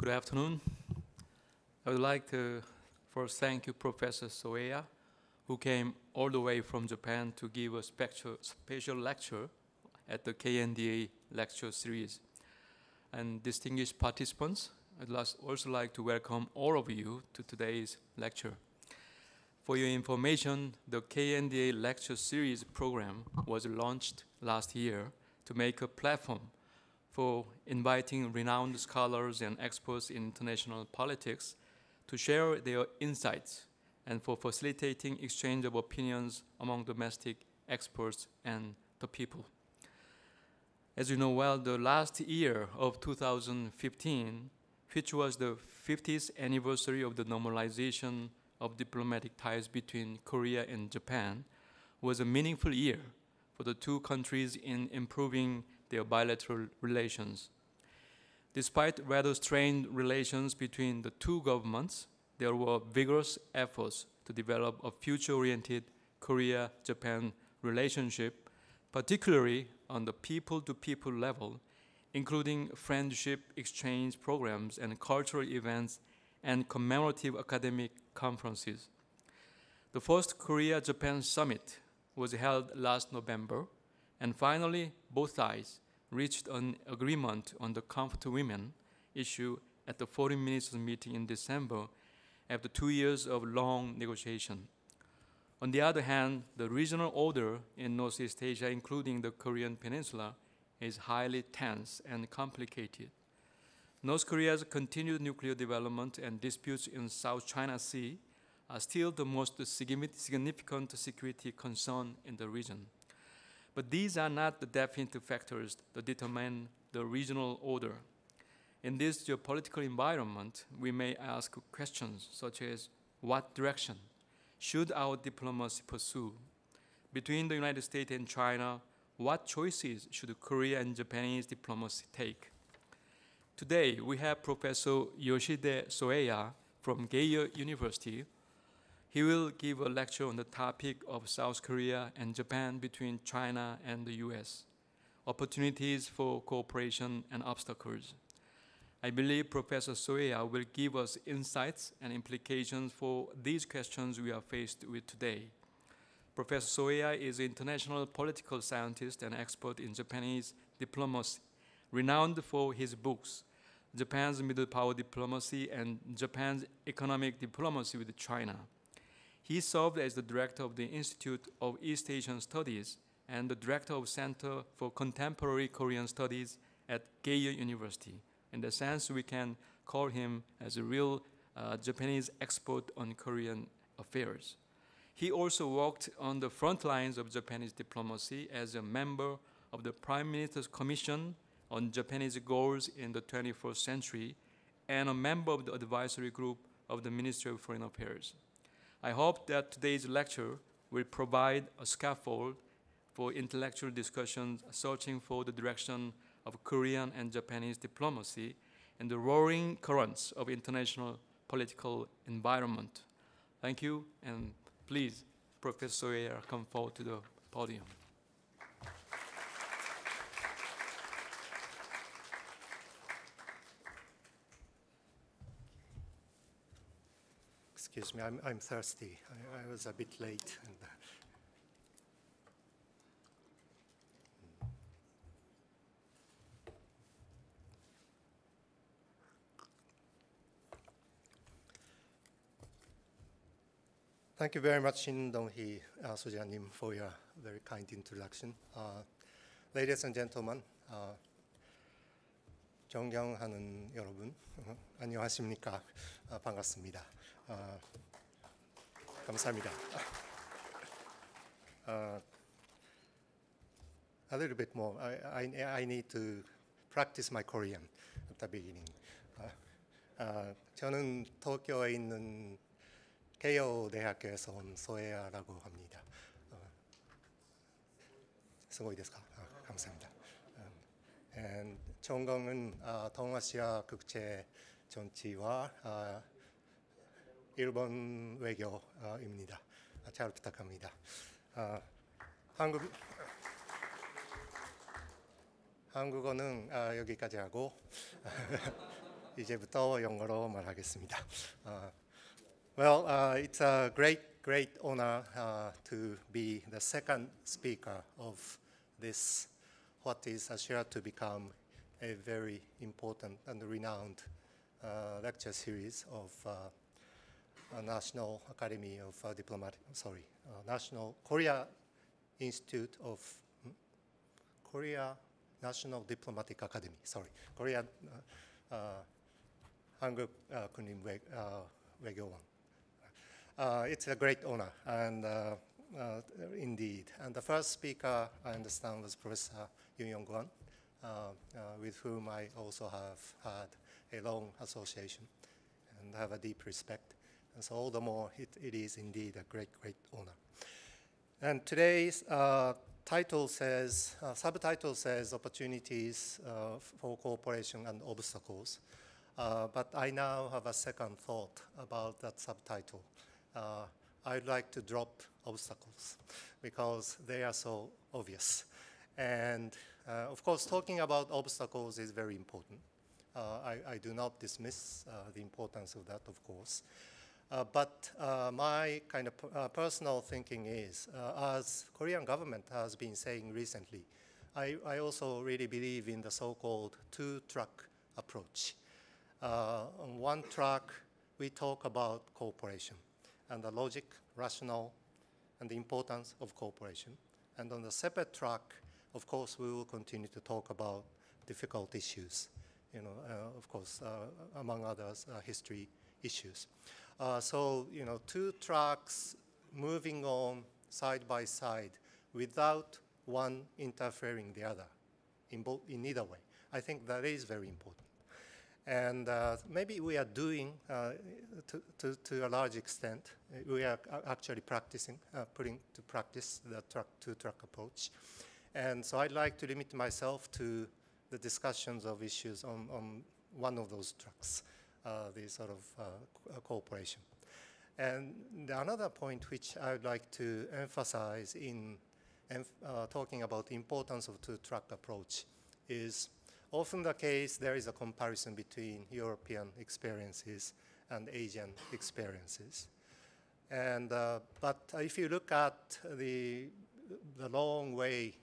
Good afternoon. I would like to first thank you, Professor Soeya, who came all the way from Japan to give a special lecture at the KNDA lecture series. And distinguished participants, I'd also like to welcome all of you to today's lecture. For your information, the KNDA lecture series program was launched last year to make a platform for inviting renowned scholars and experts in international politics to share their insights and for facilitating exchange of opinions among domestic experts and the people. As you know well, the last year of 2015, which was the 50th anniversary of the normalization of diplomatic ties between Korea and Japan, was a meaningful year for the two countries in improving their bilateral relations. Despite rather strained relations between the two governments, there were vigorous efforts to develop a future-oriented Korea-Japan relationship, particularly on the people-to-people level, including friendship exchange programs and cultural events and commemorative academic conferences. The first Korea-Japan summit was held last November, and finally, both sides reached an agreement on the Comfort Women issue at the Foreign Ministers meeting in December after 2 years of long negotiation. On the other hand, the regional order in Northeast Asia, including the Korean Peninsula, is highly tense and complicated. North Korea's continued nuclear development and disputes in South China Sea are still the most significant security concern in the region. But these are not the definitive factors that determine the regional order. In this geopolitical environment, we may ask questions such as, what direction should our diplomacy pursue? Between the United States and China, what choices should Korea and Japanese diplomacy take? Today, we have Professor Yoshide Soeya from Keio University. He will give a lecture on the topic of South Korea and Japan between China and the US, opportunities for cooperation and obstacles. I believe Professor Soeya will give us insights and implications for these questions we are faced with today. Professor Soeya is an international political scientist and expert in Japanese diplomacy, renowned for his books, Japan's Middle Power Diplomacy and Japan's Economic Diplomacy with China. He served as the director of the Institute of East Asian Studies and the director of Center for Contemporary Korean Studies at Keio University. In that sense, we can call him as a real Japanese expert on Korean affairs. He also worked on the front lines of Japanese diplomacy as a member of the Prime Minister's Commission on Japanese Goals in the 21st Century and a member of the advisory group of the Ministry of Foreign Affairs. I hope that today's lecture will provide a scaffold for intellectual discussions searching for the direction of Korean and Japanese diplomacy and the roaring currents of international political environment. Thank you, and please, Professor Soeya, come forward to the podium. Excuse me, I'm thirsty. I was a bit late. Thank you very much, Shin Dong-hee Soja-nim, for your very kind introduction. Ladies and gentlemen, 존경하는 여러분, 안녕하십니까? 반갑습니다. 감사합니다. A little bit more. I need to practice my Korean at the beginning. 저는 도쿄에 있는 케이오 대학교에서 온 소에야라고 합니다. 수고이ですか? 감사합니다. 전공은 동아시아 국제 정치와 일본 외교입니다. 잘 부탁합니다. 한국어는 여기까지 하고 이제부터 영어로 말하겠습니다. Well, it's a great honor to be the second speaker of this, what is assured to become a very important and renowned lecture series of National Academy of National Korea Institute of Korea National Diplomatic Academy. Korea 한국 군인 외교원. It's a great honor, and indeed. And the first speaker, I understand, was Professor Yoon Young-kwon, with whom I also have had a long association and have a deep respect. And so all the more, it is indeed a great honor. And today's subtitle says opportunities for cooperation and obstacles. But I now have a second thought about that subtitle. I'd like to drop obstacles because they are so obvious. And of course, talking about obstacles is very important. I do not dismiss the importance of that, of course. But my kind of personal thinking is, as Korean government has been saying recently, I also really believe in the so-called two-track approach. On one track, we talk about cooperation and the logic, rationale, and the importance of cooperation. And on the separate track, of course, we will continue to talk about difficult issues, of course, among others, history issues. So, two tracks moving on side by side without one interfering the other in either way. I think that is very important. And maybe we are doing, to a large extent, we are actually practicing, putting to practice the two-track approach. And so I'd like to limit myself to the discussions of issues on one of those tracks, the sort of cooperation. And another point which I would like to emphasize in talking about the importance of two-track approach is often the case there is a comparison between European experiences and Asian experiences. And, but if you look at the long way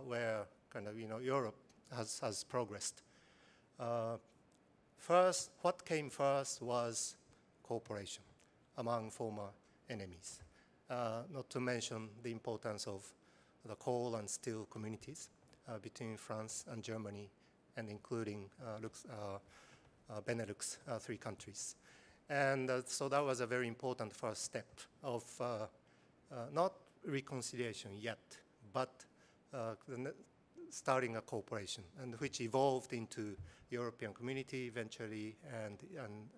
where kind of, Europe has progressed, first, what came first was cooperation among former enemies, not to mention the importance of the coal and steel communities between France and Germany, and including Benelux, three countries. And so that was a very important first step of not reconciliation yet, but starting a cooperation, and which evolved into European community eventually, and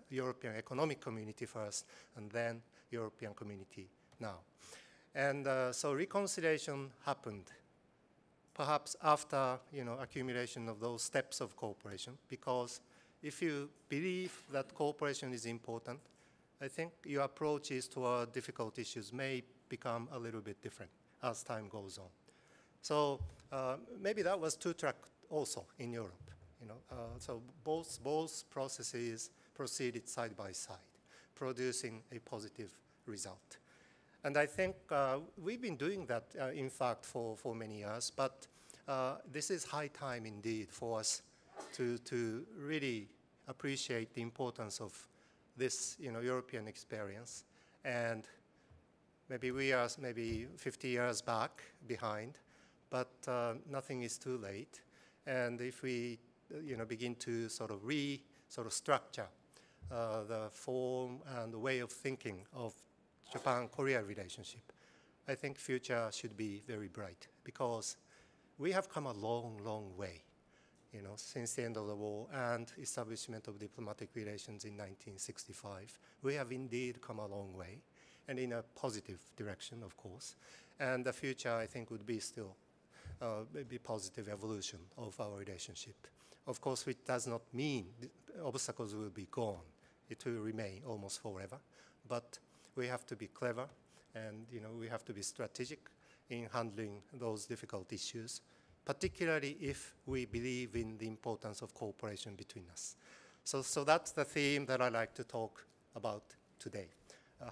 European economic community first, and then European community now. And so reconciliation happened perhaps after accumulation of those steps of cooperation, because if you believe that cooperation is important, I think your approaches toward difficult issues may become a little bit different as time goes on. So maybe that was two-track also in Europe. So both processes proceeded side by side, producing a positive result. And I think we've been doing that, in fact, for many years. But this is high time, indeed, for us to really appreciate the importance of this, European experience. And maybe we are 50 years back behind, but nothing is too late. And if we, begin to sort of structure the form and the way of thinking of Japan-Korea relationship, I think future should be very bright, because we have come a long way, since the end of the war and establishment of diplomatic relations in 1965. We have indeed come a long way, and in a positive direction, of course. And the future, I think, would be still maybe positive evolution of our relationship. Of course, which does not mean obstacles will be gone. It will remain almost forever. But we have to be clever, and we have to be strategic in handling those difficult issues, particularly if we believe in the importance of cooperation between us. So that's the theme that I like to talk about today,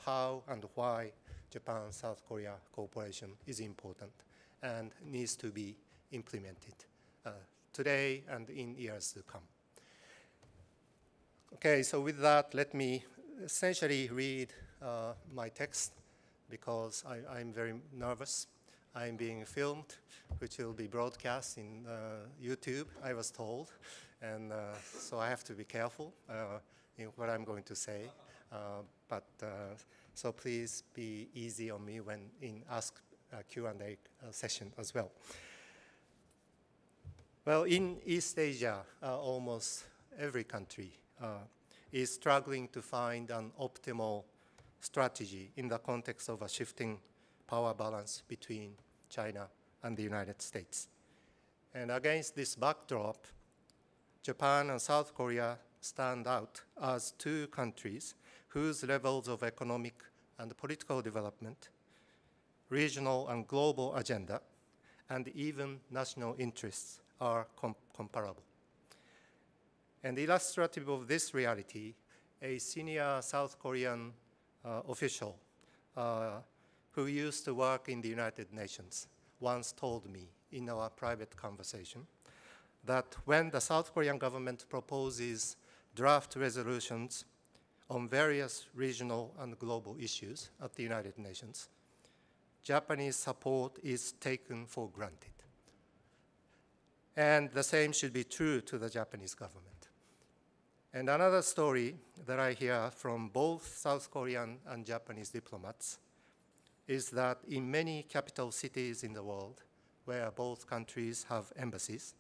how and why Japan-South Korea cooperation is important and needs to be implemented today and in years to come. Okay, so with that, let me essentially read my text because I'm very nervous. I'm being filmed, which will be broadcast in YouTube, I was told. And so I have to be careful in what I'm going to say. So please be easy on me when in ask Q&A session as well. Well, in East Asia, almost every country is struggling to find an optimal strategy in the context of a shifting power balance between China and the United States. And against this backdrop, Japan and South Korea stand out as two countries whose levels of economic and political development, regional and global agenda, and even national interests are comparable. And illustrative of this reality, a senior South Korean official who used to work in the United Nations once told me in our private conversation that when the South Korean government proposes draft resolutions on various regional and global issues at the United Nations, Japanese support is taken for granted. And the same should be true to the Japanese government. And another story that I hear from both South Korean and Japanese diplomats is that in many capital cities in the world, where both countries have embassies,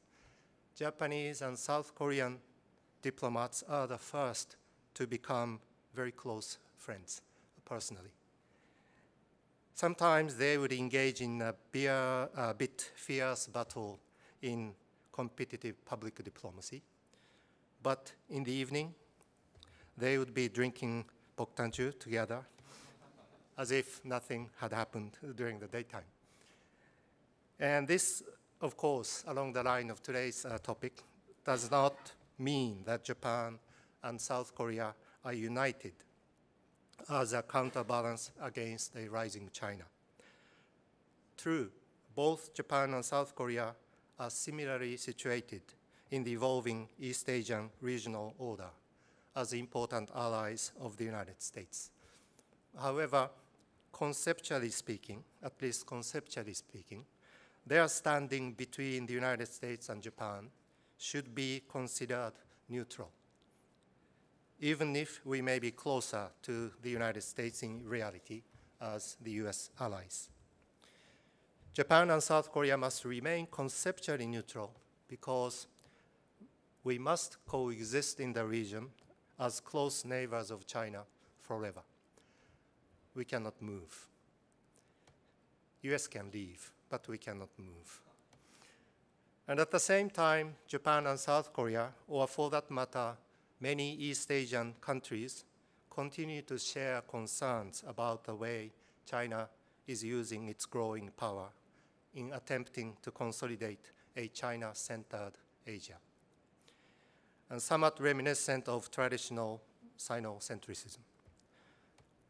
Japanese and South Korean diplomats are the first to become very close friends personally. Sometimes they would engage in a bit fierce battle in competitive public diplomacy, but in the evening, they would be drinking boktanju together as if nothing had happened during the daytime. And this, of course, along the line of today's topic, does not mean that Japan and South Korea are united as a counterbalance against a rising China. True, both Japan and South Korea are similarly situated in the evolving East Asian regional order as important allies of the United States. However, conceptually speaking, at least conceptually speaking, their standing between the United States and Japan should be considered neutral, even if we may be closer to the United States in reality as the US allies. Japan and South Korea must remain conceptually neutral because we must coexist in the region as close neighbors of China forever. We cannot move. US can leave, but we cannot move. And at the same time, Japan and South Korea, or for that matter, many East Asian countries, continue to share concerns about the way China is using its growing power in attempting to consolidate a China-centered Asia, and somewhat reminiscent of traditional Sinocentrism.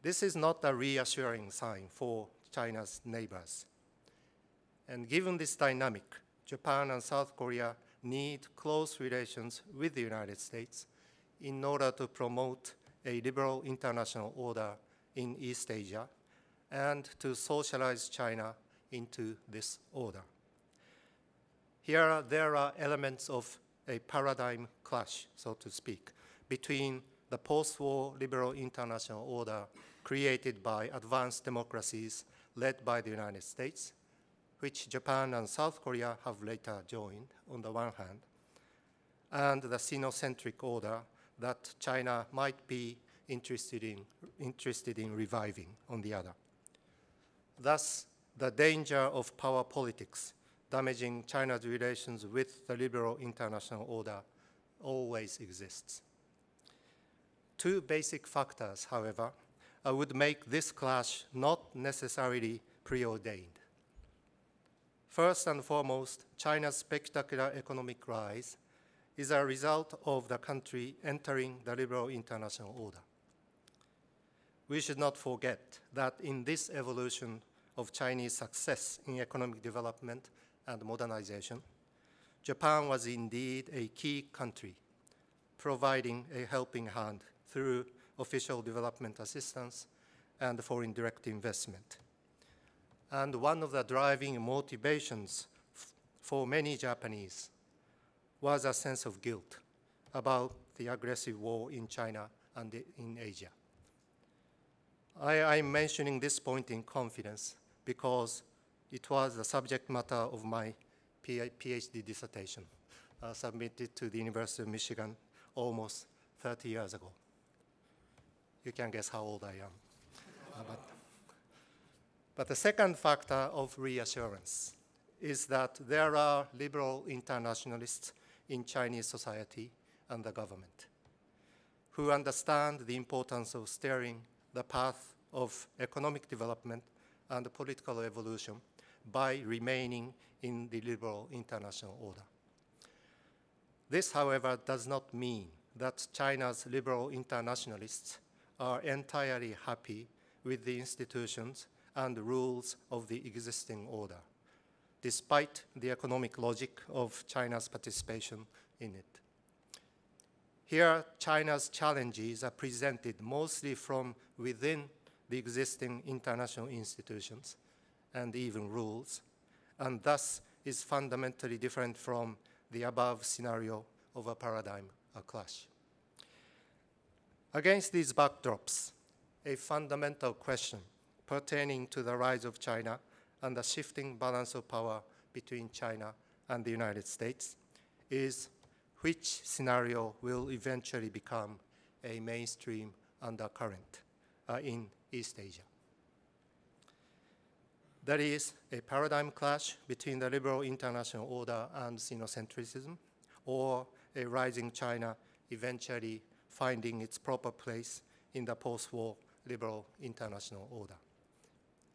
This is not a reassuring sign for China's neighbors. And given this dynamic, Japan and South Korea need close relations with the United States in order to promote a liberal international order in East Asia and to socialize China into this order. Here, there are elements of a paradigm clash, so to speak, between the post-war liberal international order created by advanced democracies led by the United States, which Japan and South Korea have later joined on the one hand, and the Sinocentric order that China might be interested in reviving on the other. Thus, the danger of power politics damaging China's relations with the liberal international order always exists. Two basic factors, however, would make this clash not necessarily preordained. First and foremost, China's spectacular economic rise is a result of the country entering the liberal international order. We should not forget that in this evolution of Chinese success in economic development and modernization, Japan was indeed a key country, providing a helping hand through official development assistance and foreign direct investment. And one of the driving motivations for many Japanese was a sense of guilt about the aggressive war in China and in Asia. I'm mentioning this point in confidence because it was the subject matter of my PhD dissertation submitted to the University of Michigan almost 30 years ago. You can guess how old I am. But the second factor of reassurance is that there are liberal internationalists in Chinese society and the government who understand the importance of steering the path of economic development and political evolution by remaining in the liberal international order. This, however, does not mean that China's liberal internationalists are entirely happy with the institutions and rules of the existing order, despite the economic logic of China's participation in it. Here, China's challenges are presented mostly from within the existing international institutions and even rules, and thus is fundamentally different from the above scenario of a paradigm clash. Against these backdrops, a fundamental question pertaining to the rise of China and the shifting balance of power between China and the United States is which scenario will eventually become a mainstream undercurrent in East Asia. That is a paradigm clash between the liberal international order and Sinocentrism, or a rising China eventually finding its proper place in the post-war liberal international order.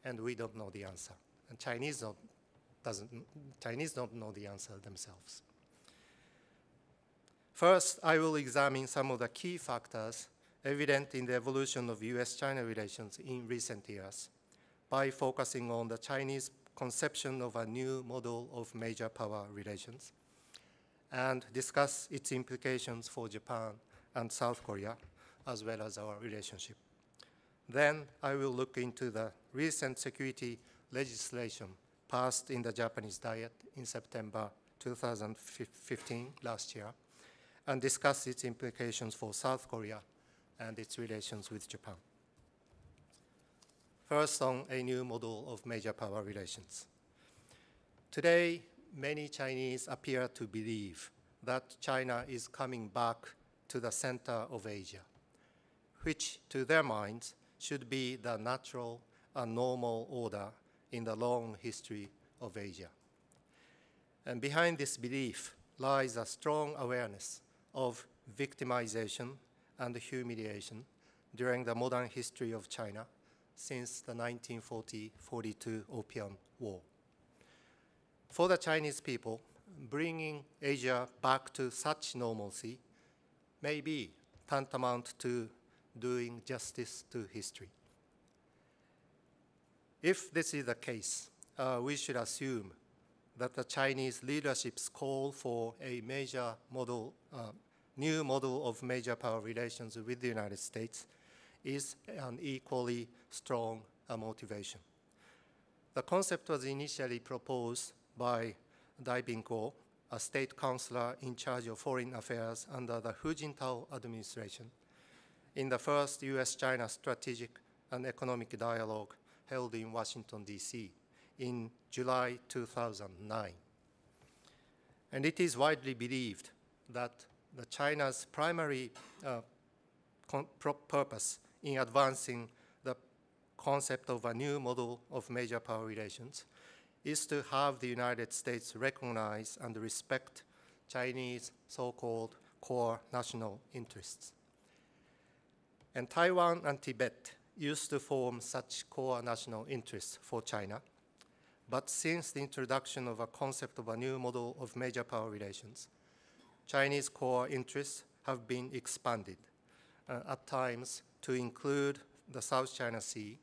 And we don't know the answer. And Chinese don't know the answer themselves. First, I will examine some of the key factors evident in the evolution of US-China relations in recent years by focusing on the Chinese conception of a new model of major power relations and discuss its implications for Japan and South Korea, as well as our relationship. Then I will look into the recent security legislation passed in the Japanese Diet in September 2015, last year, and discuss its implications for South Korea and its relations with Japan. First, on a new model of major power relations. Today, many Chinese appear to believe that China is coming back to the center of Asia, which to their minds should be the natural and normal order in the long history of Asia. And behind this belief lies a strong awareness of victimization and humiliation during the modern history of China since the 1940-42 Opium War. For the Chinese people, bringing Asia back to such normalcy may be tantamount to doing justice to history. If this is the case, we should assume that the Chinese leadership's call for a major model, new model of major power relations with the United States is an equally strong motivation. The concept was initially proposed by Dai Bingguo, a state counselor in charge of foreign affairs under the Hu Jintao administration, in the first US-China strategic and economic dialogue held in Washington, D.C. in July 2009. And it is widely believed that China's primary purpose in advancing the concept of a new model of major power relations is to have the United States recognize and respect Chinese so-called core national interests. And Taiwan and Tibet used to form such core national interests for China, but since the introduction of a concept of a new model of major power relations, Chinese core interests have been expanded, at times to include the South China Sea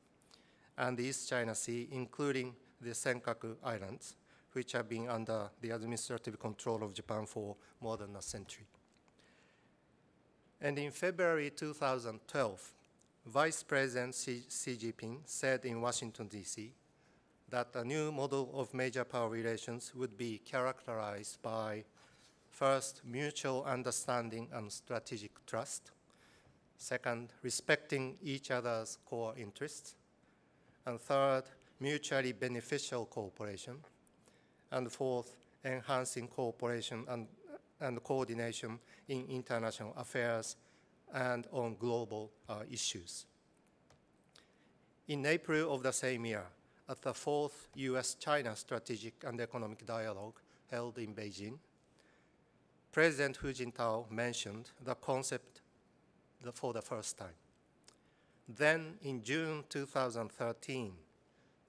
and the East China Sea, including the Senkaku Islands, which have been under the administrative control of Japan for more than a century. And in February 2012, Vice President Xi Jinping said in Washington, D.C., that a new model of major power relations would be characterized by, first, mutual understanding and strategic trust, second, respecting each other's core interests, and third, mutually beneficial cooperation, and fourth, enhancing cooperation and coordination in international affairs and on global issues. In April of the same year, at the fourth US-China Strategic and Economic Dialogue held in Beijing, President Hu Jintao mentioned the concept for the first time. Then in June 2013,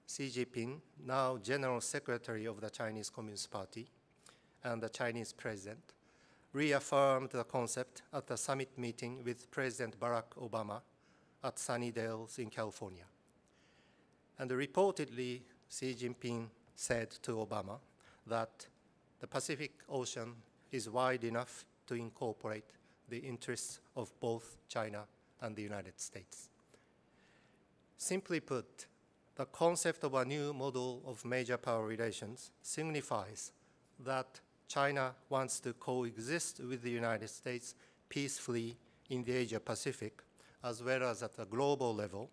Xi Jinping, now General Secretary of the Chinese Communist Party and the Chinese President, reaffirmed the concept at the summit meeting with President Barack Obama at Sunnydale in California. And reportedly, Xi Jinping said to Obama that the Pacific Ocean is wide enough to incorporate the interests of both China and the United States. Simply put, the concept of a new model of major power relations signifies that China wants to coexist with the United States peacefully in the Asia-Pacific, as well as at a global level.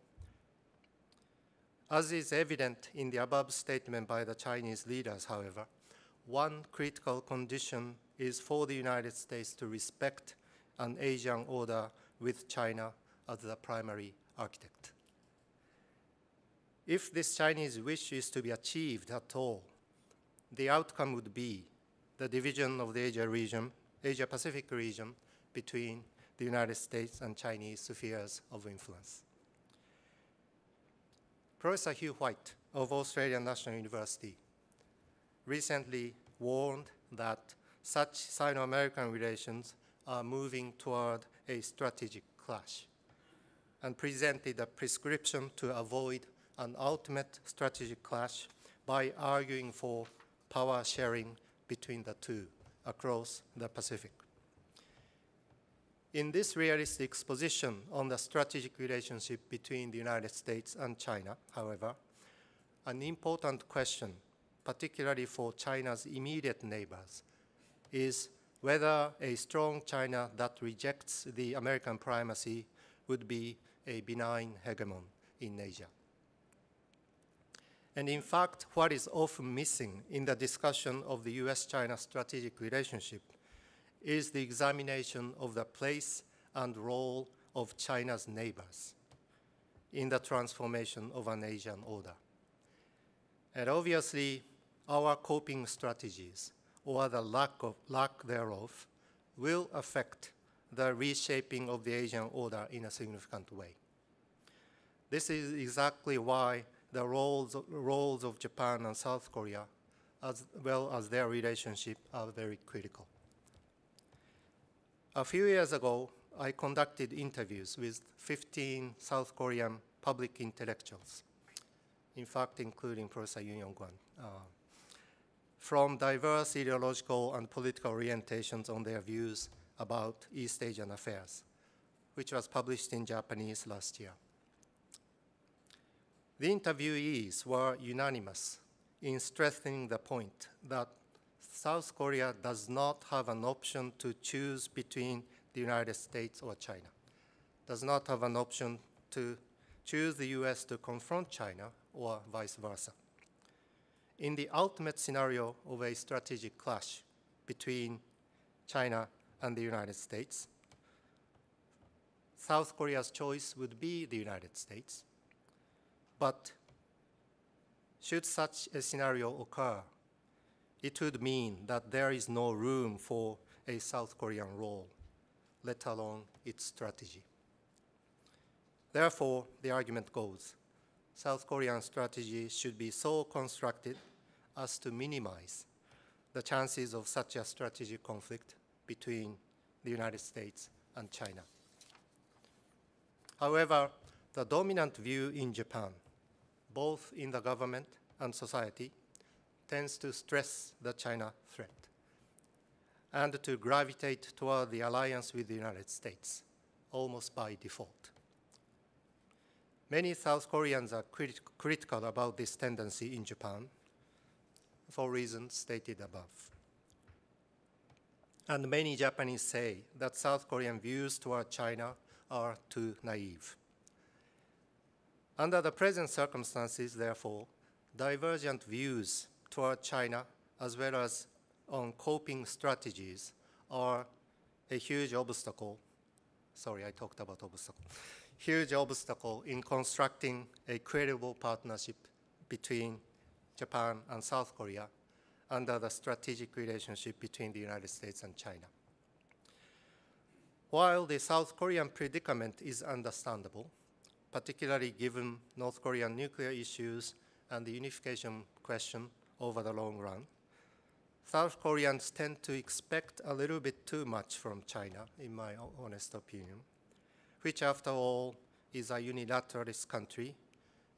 As is evident in the above statement by the Chinese leaders, however, one critical condition is for the United States to respect an Asian order with China as the primary architect. If this Chinese wish is to be achieved at all, the outcome would be the division of the Asia-Pacific region between the United States and Chinese spheres of influence. Professor Hugh White of Australian National University recently warned that such Sino-American relations are moving toward a strategic clash and presented a prescription to avoid an ultimate strategic clash by arguing for power sharing between the two across the Pacific. In this realistic exposition on the strategic relationship between the United States and China, however, an important question, particularly for China's immediate neighbors, is whether a strong China that rejects the American primacy would be a benign hegemon in Asia. And in fact, what is often missing in the discussion of the US-China strategic relationship is the examination of the place and role of China's neighbors in the transformation of an Asian order. And obviously, our coping strategies, or the lack thereof, will affect the reshaping of the Asian order in a significant way. This is exactly why the roles of Japan and South Korea, as well as their relationship, are very critical. A few years ago, I conducted interviews with 15 South Korean public intellectuals, in fact, including Professor Yoon Yong-kwan, from diverse ideological and political orientations on their views about East Asian affairs, which was published in Japanese last year. The interviewees were unanimous in stressing the point that South Korea does not have an option to choose between the United States or China, does not have an option to choose the US to confront China or vice versa. In the ultimate scenario of a strategic clash between China and the United States, South Korea's choice would be the United States. But should such a scenario occur, it would mean that there is no room for a South Korean role, let alone its strategy. Therefore, the argument goes, South Korean strategy should be so constructed as to minimize the chances of such a strategic conflict between the United States and China. However, the dominant view in Japan, both in the government and society, tends to stress the China threat and to gravitate toward the alliance with the United States, almost by default. Many South Koreans are critical about this tendency in Japan for reasons stated above. And many Japanese say that South Korean views toward China are too naive. Under the present circumstances, therefore, divergent views toward China as well as on coping strategies are a huge obstacle. Sorry, I talked about obstacle. Huge obstacle in constructing a credible partnership between Japan and South Korea under the strategic relationship between the United States and China. While the South Korean predicament is understandable, particularly given North Korean nuclear issues and the unification question over the long run, South Koreans tend to expect a little bit too much from China, in my honest opinion, which after all is a unilateralist country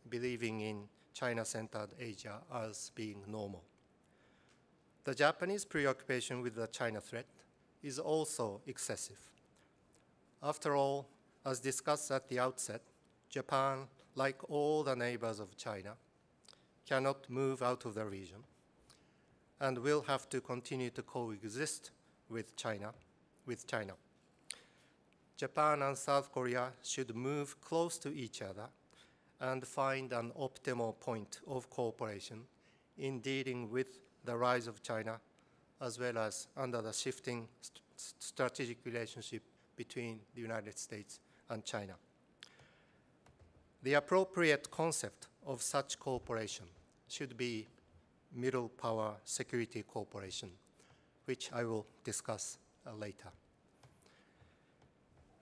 believing in China-centered Asia as being normal. The Japanese preoccupation with the China threat is also excessive. After all, as discussed at the outset, Japan, like all the neighbors of China, cannot move out of the region and will have to continue to coexist with China. Japan and South Korea should move close to each other and find an optimal point of cooperation in dealing with the rise of China, as well as under the shifting strategic relationship between the United States and China. The appropriate concept of such cooperation should be Middle Power Security Cooperation, which I will discuss later.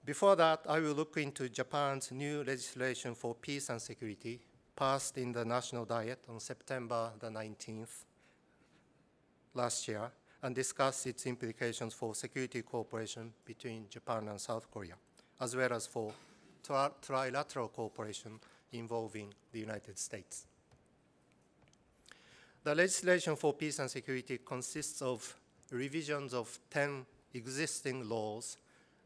Before that, I will look into Japan's new legislation for peace and security passed in the National Diet on September the 19th last year and discuss its implications for security cooperation between Japan and South Korea, as well as for trilateral cooperation involving the United States. The legislation for peace and security consists of revisions of 10 existing laws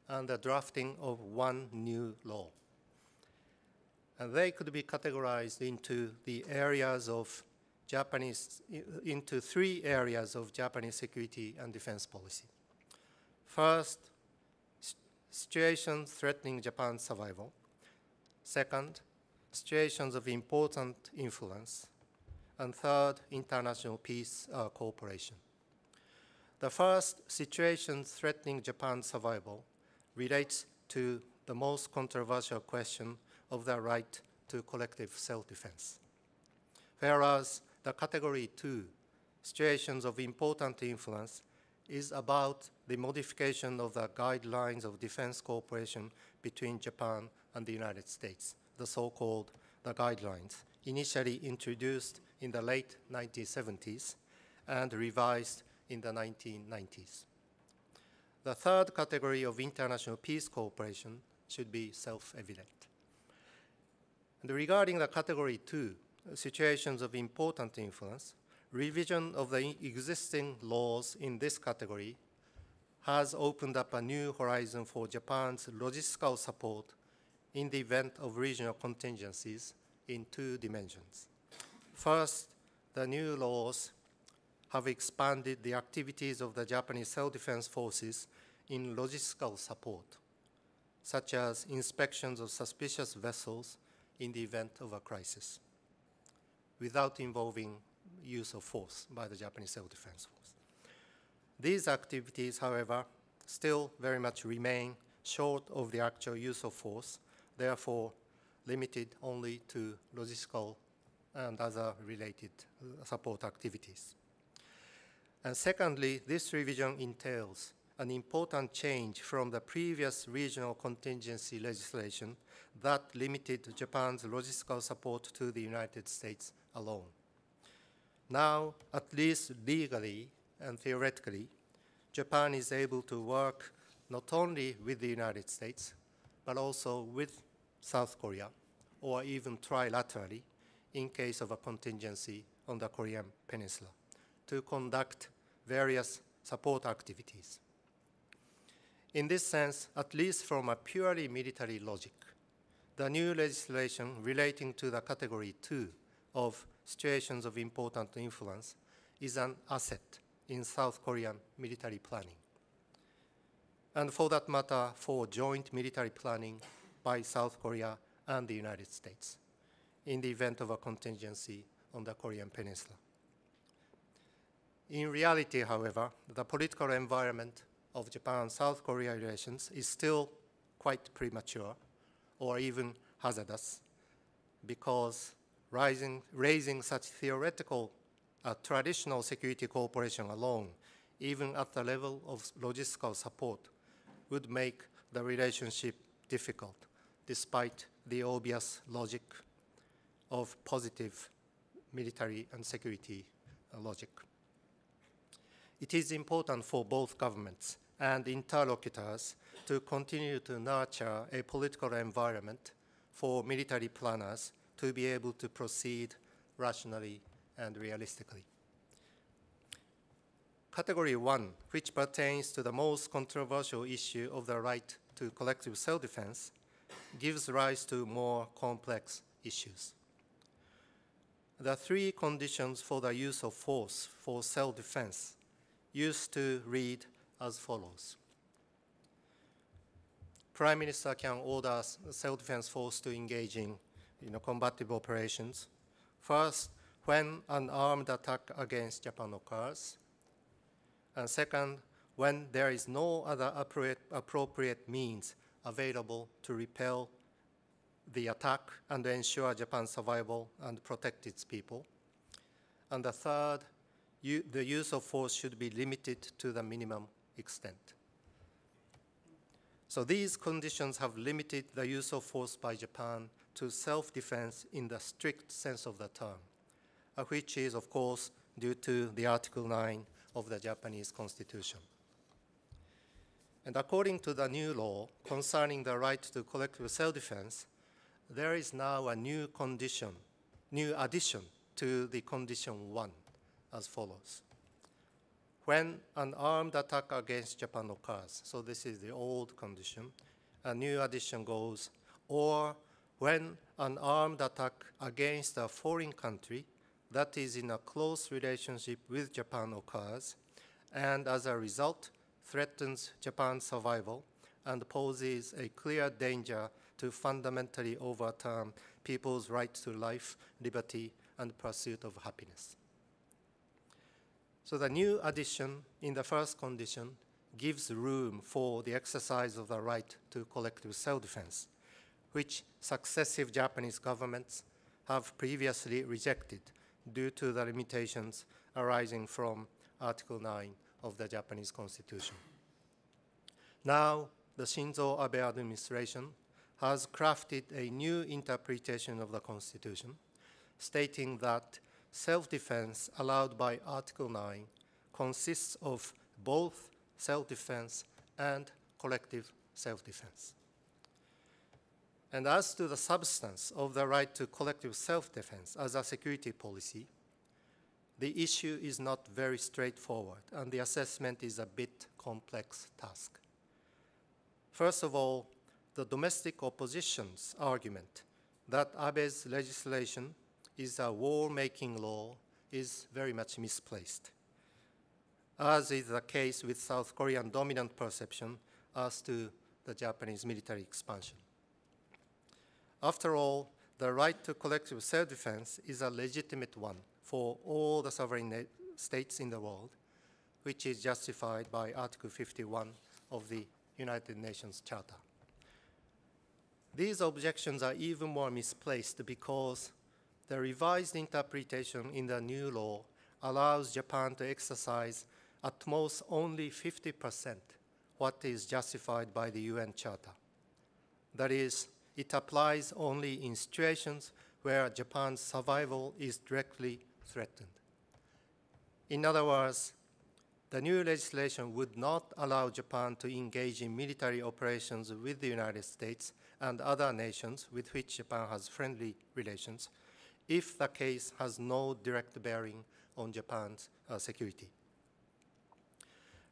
and the drafting of one new law. And they could be categorized into the areas of into 3 areas of Japanese security and defense policy. First, situations threatening Japan's survival. Second, situations of important influence. And third, international peace cooperation. The first, situations threatening Japan's survival, relates to the most controversial question of the right to collective self-defense. Whereas the category 2, situations of important influence, is about the modification of the guidelines of defense cooperation between Japan and the United States, the so-called the guidelines, initially introduced in the late 1970s and revised in the 1990s. The third category of international peace cooperation should be self-evident. And regarding the category 2, situations of important influence, revision of the existing laws in this category has opened up a new horizon for Japan's logistical support in the event of regional contingencies in 2 dimensions. First, the new laws have expanded the activities of the Japanese self-defense forces in logistical support, such as inspections of suspicious vessels in the event of a crisis, without involving use of force by the Japanese self-defense force. These activities, however, still very much remain short of the actual use of force, therefore limited only to logistical and other related support activities. And secondly, this revision entails an important change from the previous regional contingency legislation that limited Japan's logistical support to the United States alone. Now, at least legally and theoretically, Japan is able to work not only with the United States, but also with South Korea, or even trilaterally in case of a contingency on the Korean Peninsula, to conduct various support activities. In this sense, at least from a purely military logic, the new legislation relating to the Category 2 of situations of important influence is an asset in South Korean military planning. And for that matter, for joint military planning by South Korea and the United States in the event of a contingency on the Korean Peninsula. In reality, however, the political environment of Japan-South Korea relations is still quite premature or even hazardous, because raising such theoretical traditional security cooperation alone, even at the level of logistical support, would make the relationship difficult, despite the obvious logic of positive military and security logic. It is important for both governments and interlocutors to continue to nurture a political environment for military planners to be able to proceed rationally and realistically. Category 1, which pertains to the most controversial issue of the right to collective self-defense, gives rise to more complex issues. The three conditions for the use of force for self-defense used to read as follows. Prime Minister can order self-defense force to engage in combative operations. First, when an armed attack against Japan occurs. And second, when there is no other appropriate means available to repel the attack and ensure Japan's survival and protect its people. And the third, the use of force should be limited to the minimum extent. So these conditions have limited the use of force by Japan to self-defense in the strict sense of the term, which is, of course, due to the Article 9 of the Japanese Constitution. And according to the new law concerning the right to collective self-defense, there is now a new condition, new addition to the condition 1 as follows. When an armed attack against Japan occurs, so this is the old condition, a new addition goes, or when an armed attack against a foreign country that is in a close relationship with Japan occurs, and as a result threatens Japan's survival and poses a clear danger to fundamentally overturn people's right to life, liberty, and pursuit of happiness. So the new addition in the first condition gives room for the exercise of the right to collective self-defense, which successive Japanese governments have previously rejected due to the limitations arising from Article 9 of the Japanese Constitution. Now, the Shinzo Abe administration has crafted a new interpretation of the Constitution, stating that self-defense allowed by Article 9 consists of both self-defense and collective self-defense. And as to the substance of the right to collective self-defense as a security policy, the issue is not very straightforward, and the assessment is a bit complex task. First of all, the domestic opposition's argument that Abe's legislation is a war-making law is very much misplaced, as is the case with South Korean dominant perception as to the Japanese military expansion. After all, the right to collective self-defense is a legitimate one for all the sovereign states in the world, which is justified by Article 51 of the United Nations Charter. These objections are even more misplaced because the revised interpretation in the new law allows Japan to exercise at most only 50% what is justified by the UN Charter. That is, it applies only in situations where Japan's survival is directly threatened. In other words, the new legislation would not allow Japan to engage in military operations with the United States and other nations with which Japan has friendly relations if the case has no direct bearing on Japan's security.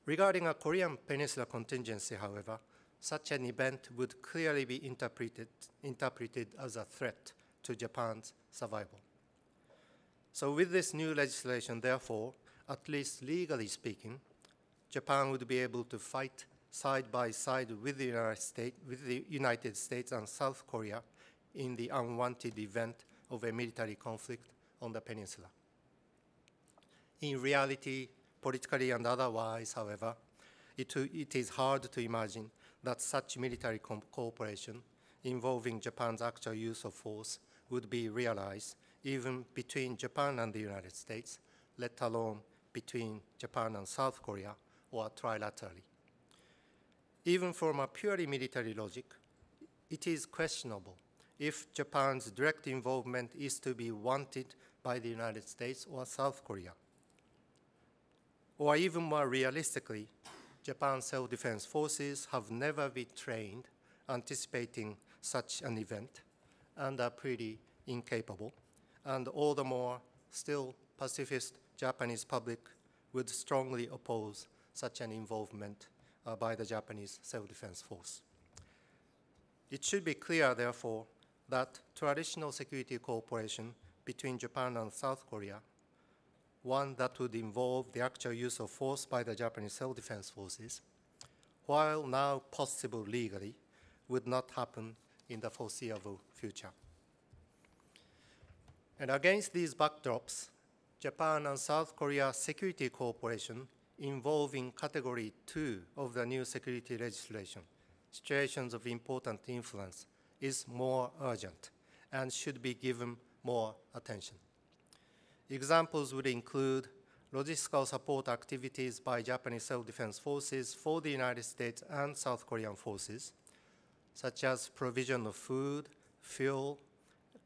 Regarding a Korean Peninsula contingency, however, such an event would clearly be interpreted as a threat to Japan's survival. So with this new legislation, therefore, at least legally speaking, Japan would be able to fight side by side with the United States and South Korea in the unwanted event of a military conflict on the peninsula. In reality, politically and otherwise, however, it is hard to imagine that such military cooperation involving Japan's actual use of force would be realized even between Japan and the United States, let alone between Japan and South Korea or trilaterally. Even from a purely military logic, it is questionable if Japan's direct involvement is to be wanted by the United States or South Korea. Or even more realistically, Japan's self-defense forces have never been trained anticipating such an event and are pretty incapable, and all the more still pacifist Japanese public would strongly oppose such an involvement by the Japanese self-defense force. It should be clear, therefore, that traditional security cooperation between Japan and South Korea, one that would involve the actual use of force by the Japanese self-defense forces, while now possible legally, would not happen in the foreseeable future. And against these backdrops, Japan and South Korea security cooperation involving Category 2 of the new security legislation, situations of important influence, is more urgent and should be given more attention. Examples would include logistical support activities by Japanese self-defense forces for the United States and South Korean forces, such as provision of food, fuel,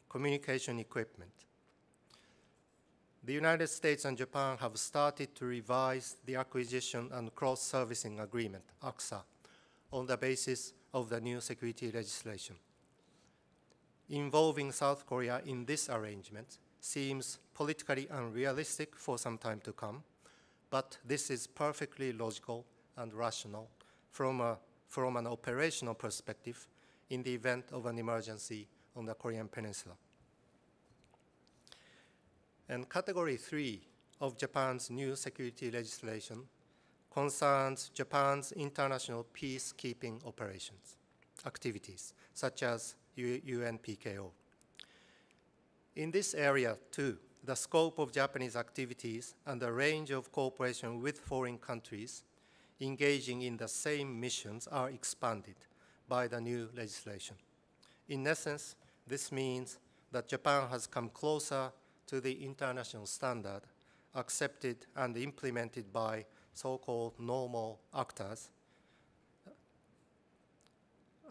communication equipment. The United States and Japan have started to revise the Acquisition and Cross-Servicing Agreement, ACSA, on the basis of the new security legislation. Involving South Korea in this arrangement seems politically unrealistic for some time to come, but this is perfectly logical and rational from an operational perspective in the event of an emergency on the Korean Peninsula. And Category 3 of Japan's new security legislation concerns Japan's international peacekeeping operations, activities, such as UNPKO. In this area, too, the scope of Japanese activities and the range of cooperation with foreign countries engaging in the same missions are expanded by the new legislation. In essence, this means that Japan has come closer to the international standard accepted and implemented by so-called normal actors,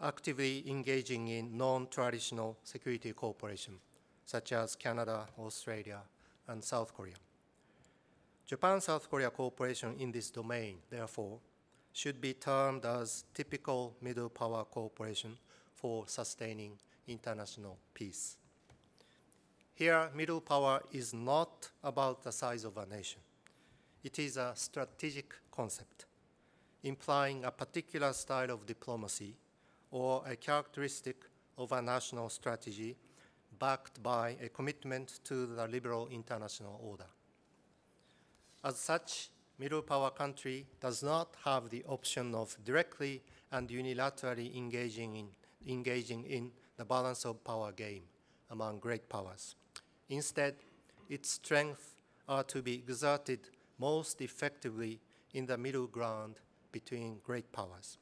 actively engaging in non-traditional security cooperation, such as Canada, Australia, and South Korea. Japan-South Korea cooperation in this domain, therefore, should be termed as typical middle power cooperation for sustaining international peace. Here, middle power is not about the size of a nation. It is a strategic concept, implying a particular style of diplomacy or a characteristic of a national strategy backed by a commitment to the liberal international order. As such, middle power country does not have the option of directly and unilaterally engaging in the balance of power game among great powers. Instead, its strengths are to be exerted most effectively in the middle ground between great powers,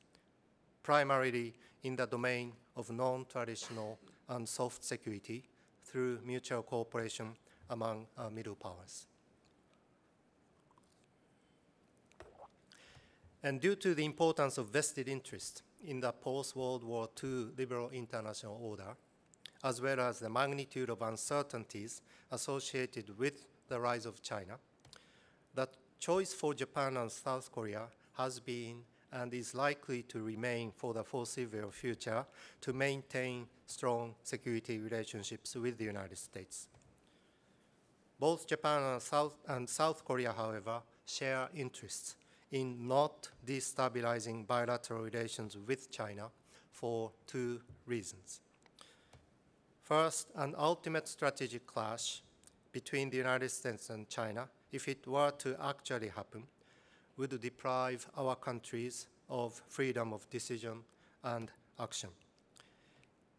primarily in the domain of non-traditional and soft security through mutual cooperation among middle powers. And due to the importance of vested interest in the post-World War II liberal international order, as well as the magnitude of uncertainties associated with the rise of China, that choice for Japan and South Korea has been and is likely to remain for the foreseeable future to maintain strong security relationships with the United States. Both Japan and South Korea, however, share interests in not destabilizing bilateral relations with China for two reasons. First, an ultimate strategic clash between the United States and China, if it were to actually happen, would deprive our countries of freedom of decision and action.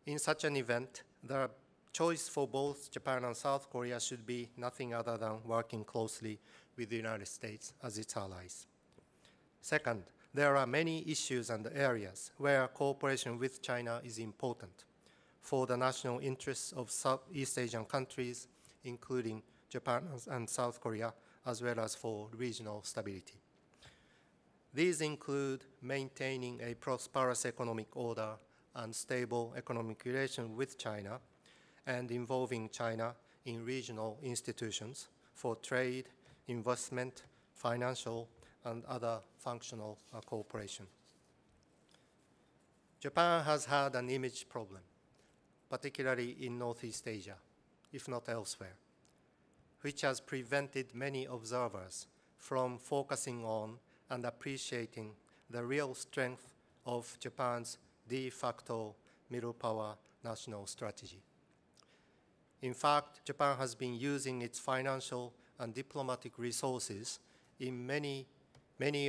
In such an event, the choice for both Japan and South Korea should be nothing other than working closely with the United States as its allies. Second, there are many issues and areas where cooperation with China is important for the national interests of Southeast Asian countries, including Japan and South Korea, as well as for regional stability. These include maintaining a prosperous economic order and stable economic relations with China, and involving China in regional institutions for trade, investment, financial, and other functional cooperation. Japan has had an image problem, particularly in Northeast Asia, if not elsewhere, which has prevented many observers from focusing on and appreciating the real strength of Japan's de facto middle power national strategy. In fact, Japan has been using its financial and diplomatic resources in many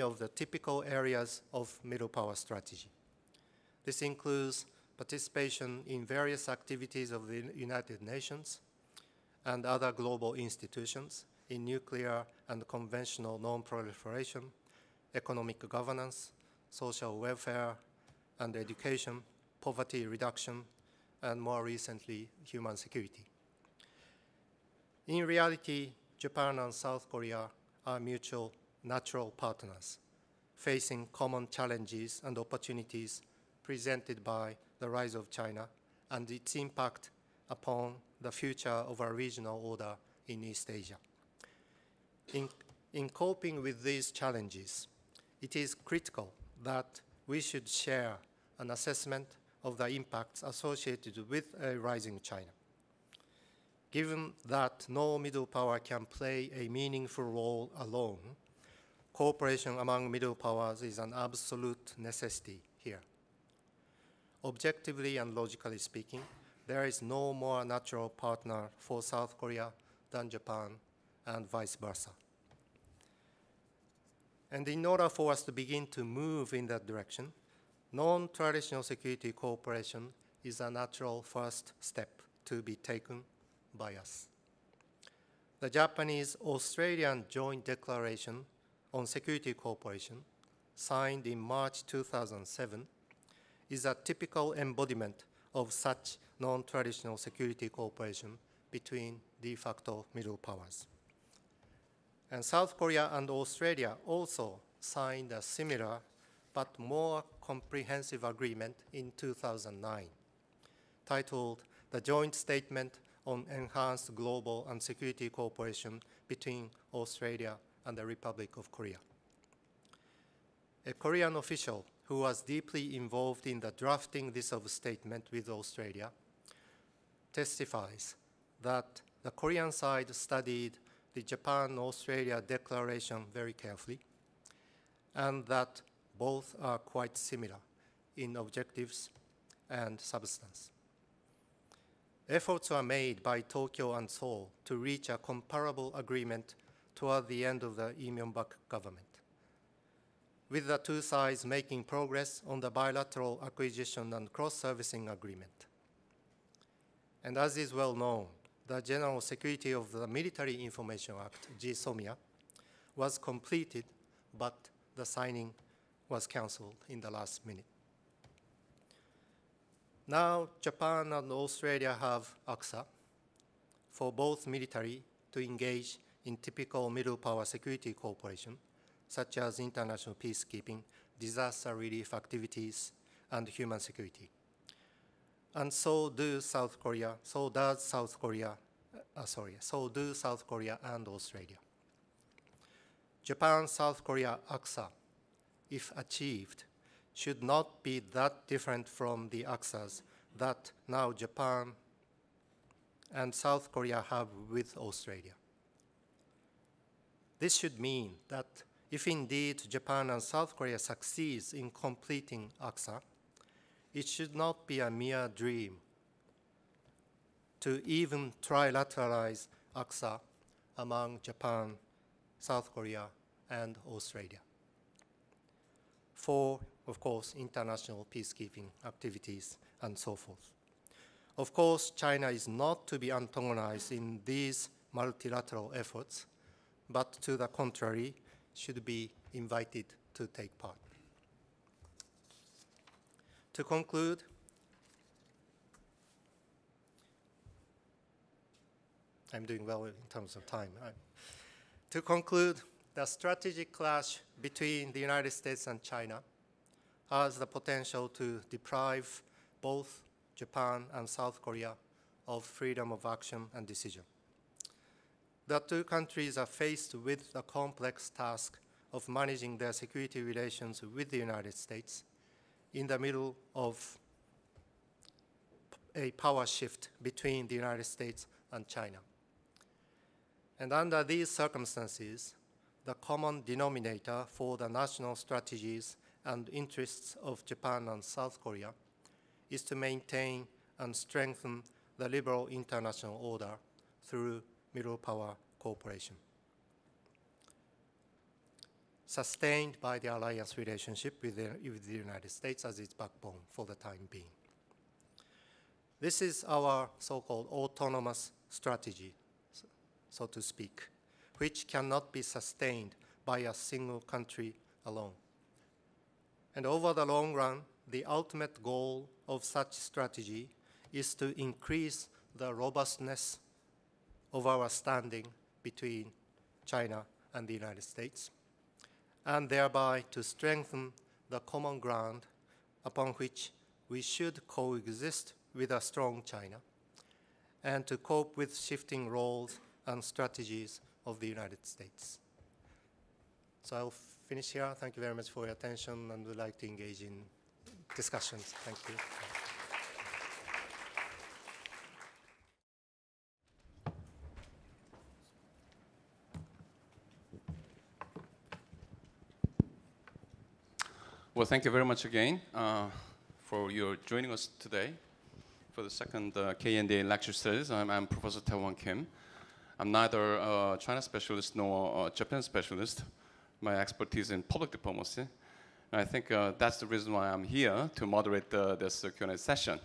of the typical areas of middle power strategy. This includes participation in various activities of the United Nations and other global institutions in nuclear and conventional non-proliferation, economic governance, social welfare and education, poverty reduction, and more recently, human security. In reality, Japan and South Korea are mutual natural partners, facing common challenges and opportunities presented by the rise of China and its impact upon the future of our regional order in East Asia. In coping with these challenges, it is critical that we should share an assessment of the impacts associated with a rising China. Given that no middle power can play a meaningful role alone, cooperation among middle powers is an absolute necessity here. Objectively and logically speaking, there is no more natural partner for South Korea than Japan, and vice versa. And in order for us to begin to move in that direction, non-traditional security cooperation is a natural first step to be taken by us. The Japanese-Australian Joint Declaration on Security Cooperation, signed in March 2007, is a typical embodiment of such non-traditional security cooperation between de facto middle powers. And South Korea and Australia also signed a similar but more comprehensive agreement in 2009, titled the Joint Statement on Enhanced Global and Security Cooperation between Australia and the Republic of Korea. A Korean official who was deeply involved in the drafting this statement with Australia testifies that the Korean side studied the Japan-Australia declaration very carefully, and that both are quite similar in objectives and substance. Efforts were made by Tokyo and Seoul to reach a comparable agreement toward the end of the Lee Myung-bak government, with the two sides making progress on the bilateral acquisition and cross-servicing agreement. And as is well known, the General Security of the Military Information Act, GSOMIA, was completed, but the signing was canceled in the last minute. Now, Japan and Australia have AXA for both military to engage in typical middle power security cooperation, such as international peacekeeping, disaster relief activities, and human security. And so do South Korea and Australia. Japan-South Korea AXA, if achieved, should not be that different from the AXAs that now Japan and South Korea have with Australia. This should mean that if indeed Japan and South Korea succeeds in completing AXA, it should not be a mere dream to even trilateralize AXA among Japan, South Korea, and Australia for, of course, international peacekeeping activities and so forth. Of course, China is not to be antagonized in these multilateral efforts, but to the contrary, should be invited to take part. To conclude, I'm doing well in terms of time. To conclude, the strategic clash between the United States and China has the potential to deprive both Japan and South Korea of freedom of action and decision. The two countries are faced with the complex task of managing their security relations with the United States in the middle of a power shift between the United States and China. And under these circumstances, the common denominator for the national strategies and interests of Japan and South Korea is to maintain and strengthen the liberal international order through middle power cooperation, sustained by the alliance relationship with the United States as its backbone for the time being. This is our so-called autonomous strategy, so to speak, which cannot be sustained by a single country alone. And over the long run, the ultimate goal of such strategy is to increase the robustness of our standing between China and the United States, and thereby to strengthen the common ground upon which we should coexist with a strong China, and to cope with shifting roles and strategies of the United States. So I'll finish here. Thank you very much for your attention, and would like to engage in discussions. Thank you. Well, thank you very much again for your joining us today for the second KNDA lecture series. I'm Professor Tae-Won Kim. I'm neither a China specialist nor a Japan specialist. My expertise in public diplomacy. And I think that's the reason why I'm here to moderate this Q&A session.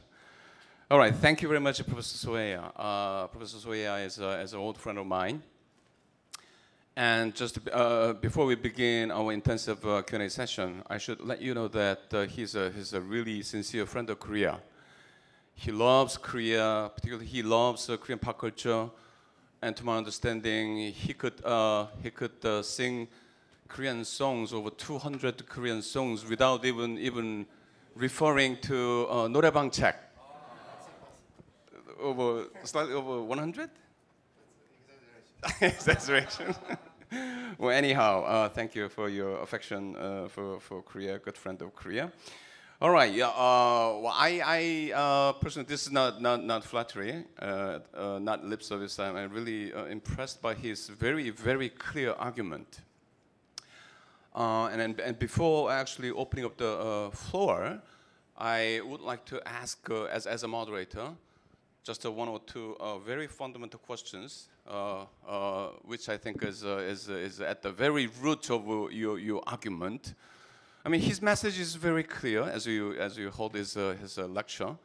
All right, thank you very much, Professor Soeya. Professor Soeya is an old friend of mine. And just before we begin our intensive Q&A session, I should let you know that he's a really sincere friend of Korea. He loves Korea, particularly he loves Korean pop culture. And to my understanding, he could sing Korean songs, over 200 Korean songs, without even referring to 노래방 책. Slightly over 100? Exaggeration. Well, anyhow, thank you for your affection for Korea, good friend of Korea. All right, yeah. Well, I personally, this is not flattery, not lip service. I'm really impressed by his very, very clear argument. And before actually opening up the floor, I would like to ask, as a moderator, just one or two very fundamental questions, which I think is at the very root of your argument. I mean, his message is very clear as you hold his lecture.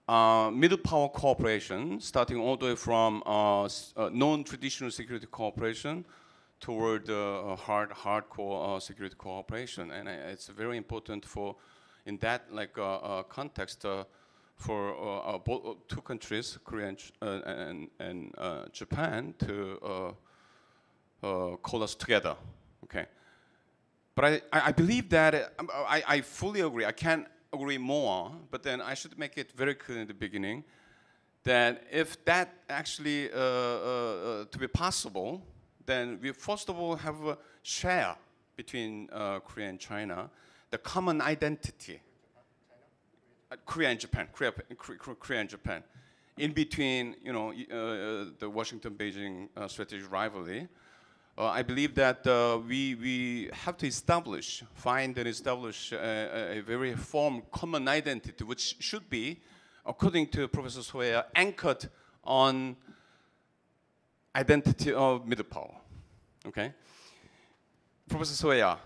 Middle power cooperation, starting all the way from non-traditional security cooperation toward hardcore security cooperation, and it's very important for, in that context, for both two countries, Korea and Japan, to call us together. Okay. But I believe that, I fully agree, I can't agree more, but then I should make it very clear in the beginning that if that actually to be possible, then we first of all have a share between Korea and China, the common identity. Korea and Japan, Korea and Japan. In between, the Washington-Beijing strategic rivalry, I believe that we have to find and establish a very firm common identity, which should be, according to Professor Soeya, anchored on identity of middle power. Okay, Professor Soeya,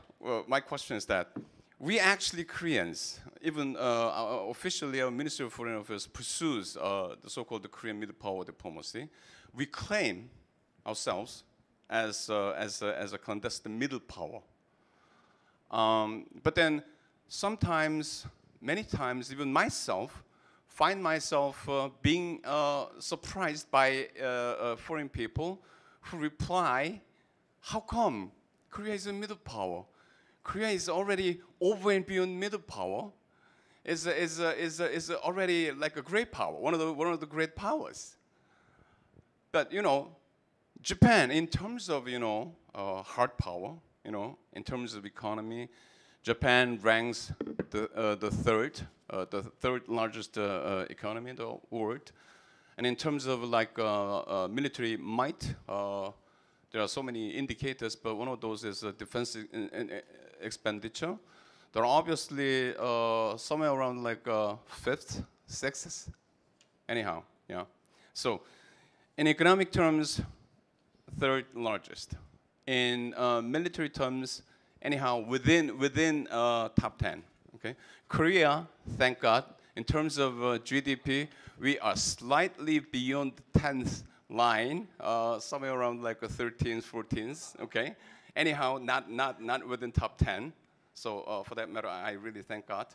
my question is that we actually Koreans, even officially our Ministry of Foreign Affairs pursues the so-called Korean middle power diplomacy. We claim ourselves as a clandestine middle power. But then sometimes, many times, even myself, find myself being surprised by foreign people who reply, how come Korea is a middle power? Korea is already over and beyond middle power, is already like a great power, one of the great powers. But Japan, in terms of hard power, in terms of economy, Japan ranks the third largest economy in the world, and in terms of military might, there are so many indicators, but one of those is defense expenditure. They're obviously somewhere around fifth, sixth, anyhow, yeah. So, in economic terms, third largest. In military terms, anyhow, within top 10. Okay, Korea, thank God, in terms of GDP, we are slightly beyond the 10th line, somewhere around 13th, 14th. Okay, anyhow, not within top 10. So for that matter, I really thank God.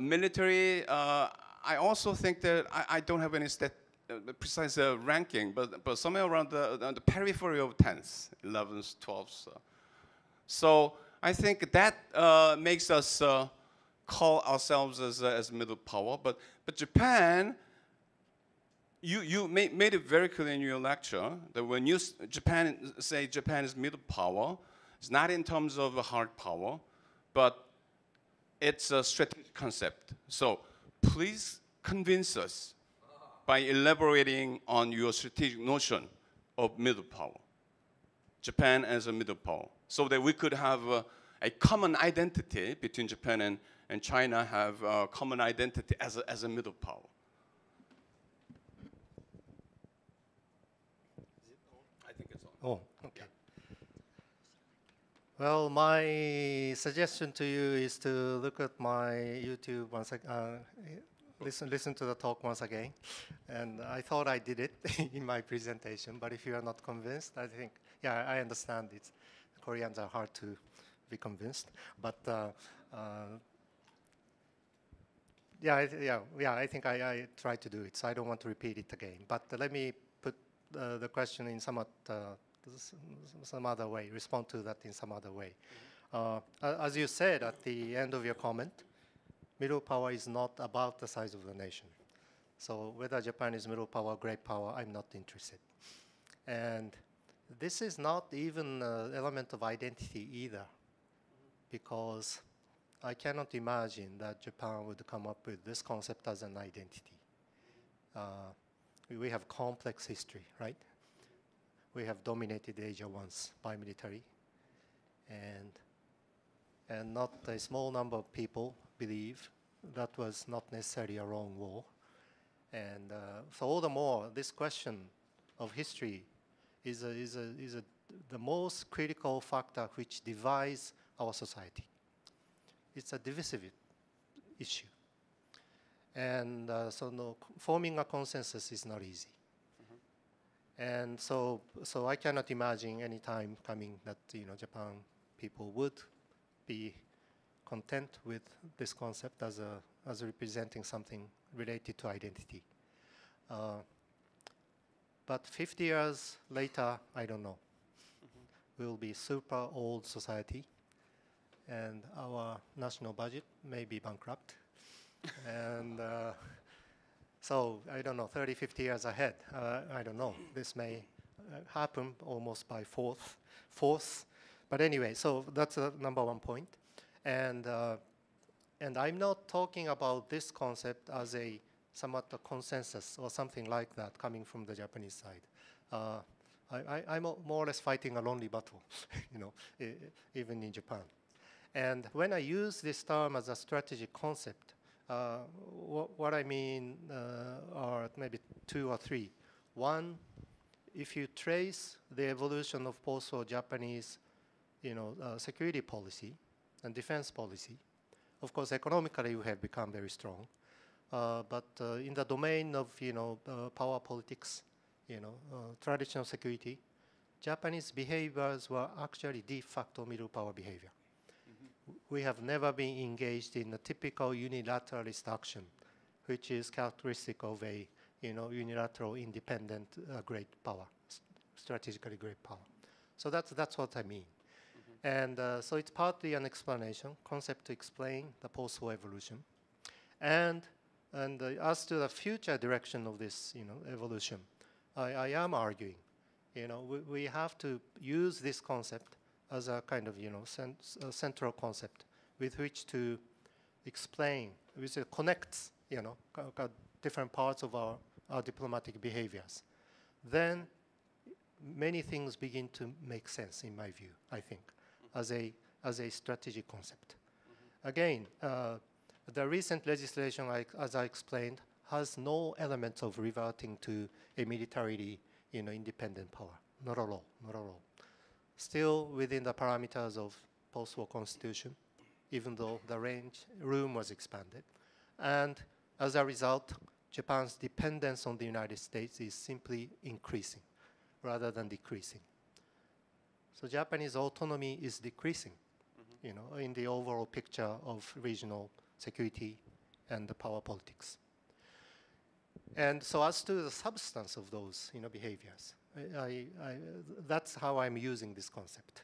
Military, I also think that I don't have any precise ranking, but somewhere around the periphery of 10th, 11th, 12th. So I think that makes us call ourselves as middle power. But Japan, you made it very clear in your lecture that when you say Japan is middle power, it's not in terms of a hard power, but it's a strategic concept. So please convince us by elaborating on your strategic notion of middle power, Japan as a middle power, so that we could have a common identity between Japan and China, have a common identity as a middle power. I think it's on. Oh, okay. Well, my suggestion to you is to look at my YouTube once again. Listen to the talk once again. And I thought I did it in my presentation, but if you are not convinced, I think, yeah, I understand it. Koreans are hard to be convinced, but I think I tried to do it, so I don't want to repeat it again. But let me put the question in some other way, respond to that in some other way. As you said at the end of your comment, middle power is not about the size of the nation. So whether Japan is middle power, great power, I'm not interested. And this is not even an element of identity either, because I cannot imagine that Japan would come up with this concept as an identity. We have complex history, right? We have dominated Asia once by military, and not a small number of people believe that was not necessarily a wrong war. And so all the more, this question of history is the most critical factor which divides our society. It's a divisive issue. And so forming a consensus is not easy. And so I cannot imagine any time coming that Japan people would be content with this concept as representing something related to identity. But 50 years later, I don't know. We'll be super old society, and our national budget may be bankrupt. And so I don't know, 30, 50 years ahead, I don't know. This may happen almost by fourth. But anyway, so that's number one point. And I'm not talking about this concept as a somewhat a consensus or something like that coming from the Japanese side. I'm more or less fighting a lonely battle, even in Japan. And when I use this term as a strategic concept, what I mean are maybe two or three. One, if you trace the evolution of post-war Japanese, security policy and defense policy, of course, economically we have become very strong. But in the domain of, power politics, traditional security, Japanese behaviors were actually de facto middle power behavior. We have never been engaged in a typical unilateralist action, which is characteristic of a unilateral, independent, great power, strategically great power. So that's what I mean. And so it's partly an explanation, concept to explain the post-war evolution. And as to the future direction of this evolution, I am arguing, we have to use this concept as a kind of central concept with which to explain, which connects different parts of our diplomatic behaviors. Then many things begin to make sense, in my view, I think, as a strategic concept. Again, the recent legislation, as I explained, has no element of reverting to a militarily independent power. Not at all, not at all. Still within the parameters of post-war constitution, even though the room was expanded. And as a result, Japan's dependence on the United States is simply increasing rather than decreasing. So Japanese autonomy is decreasing, in the overall picture of regional security and the power politics. And so as to the substance of those behaviors, that's how I'm using this concept.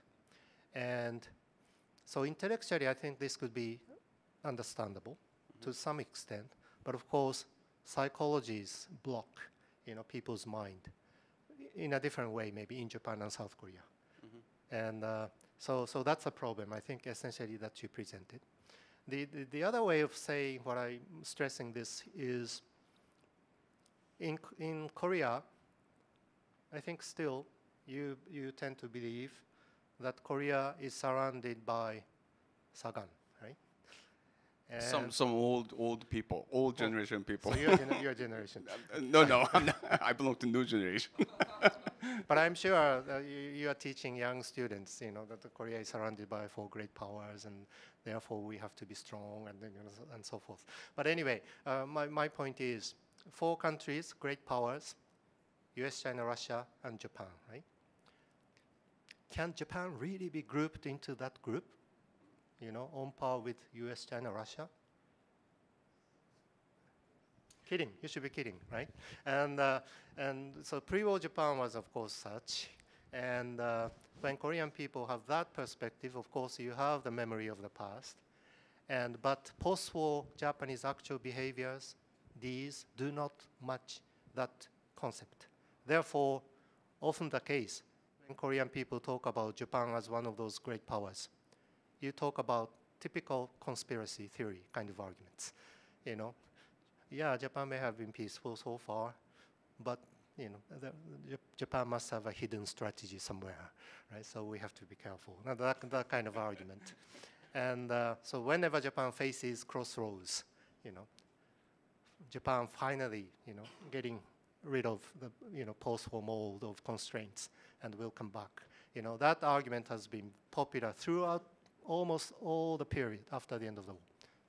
And so intellectually, I think this could be understandable to some extent, but of course, psychologies block people's mind in a different way, maybe in Japan and South Korea. And so that's a problem, I think, essentially, that you presented. The other way of saying what I'm stressing this is in Korea, I think still you tend to believe that Korea is surrounded by Sagan, right? And Some old people, old generation people. So your generation. No, I'm not. I belong to new generation. But I'm sure you are teaching young students, that Korea is surrounded by 4 great powers, and therefore we have to be strong, and so forth. But anyway, my point is 4 countries, great powers, US, China, Russia, and Japan, right? Can Japan really be grouped into that group, on par with US, China, Russia? Kidding, you should be kidding, right? And so pre-war Japan was, of course, such. And when Korean people have that perspective, of course, you have the memory of the past. But post-war Japanese actual behaviors, these do not match that concept. Therefore, often the case, when Korean people talk about Japan as one of those great powers, you talk about typical conspiracy theory kind of arguments. Yeah, Japan may have been peaceful so far, but Japan must have a hidden strategy somewhere, right? So we have to be careful. Now, that kind of argument. And so whenever Japan faces crossroads, Japan finally, getting rid of the, post-war mold of constraints and will come back. That argument has been popular throughout almost all the period after the end of the war,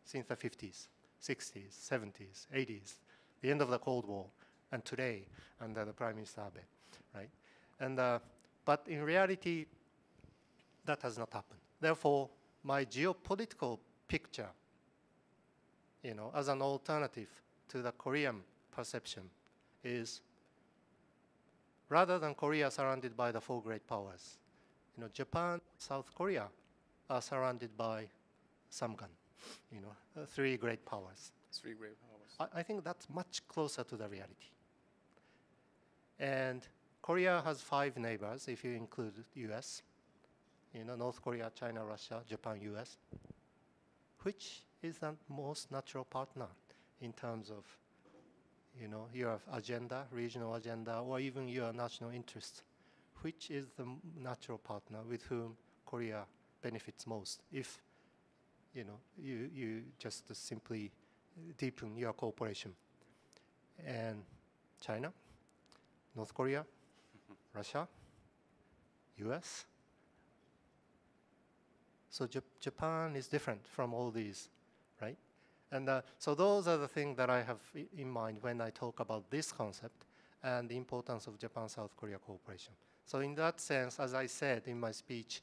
since the 50s, 60s, 70s, 80s, the end of the Cold War, and today under the Prime Minister Abe, right? And but in reality, that has not happened. Therefore, my geopolitical picture, as an alternative to the Korean perception, is rather than Korea surrounded by the 4 great powers, Japan, South Korea are surrounded by Samgan, 3 great powers. 3 great powers. I think that's much closer to the reality. And Korea has 5 neighbors, if you include US. You know, North Korea, China, Russia, Japan, US. Which is the most natural partner in terms of, you know, your agenda, regional agenda, or even your national interests? Which is the natural partner with whom Korea benefits most if, you know, you just simply deepen your cooperation? And China, North Korea, Russia, US. So Japan is different from all these, right? And so those are the things that I have in mind when I talk about this concept and the importance of Japan-South Korea cooperation. So in that sense, as I said in my speech,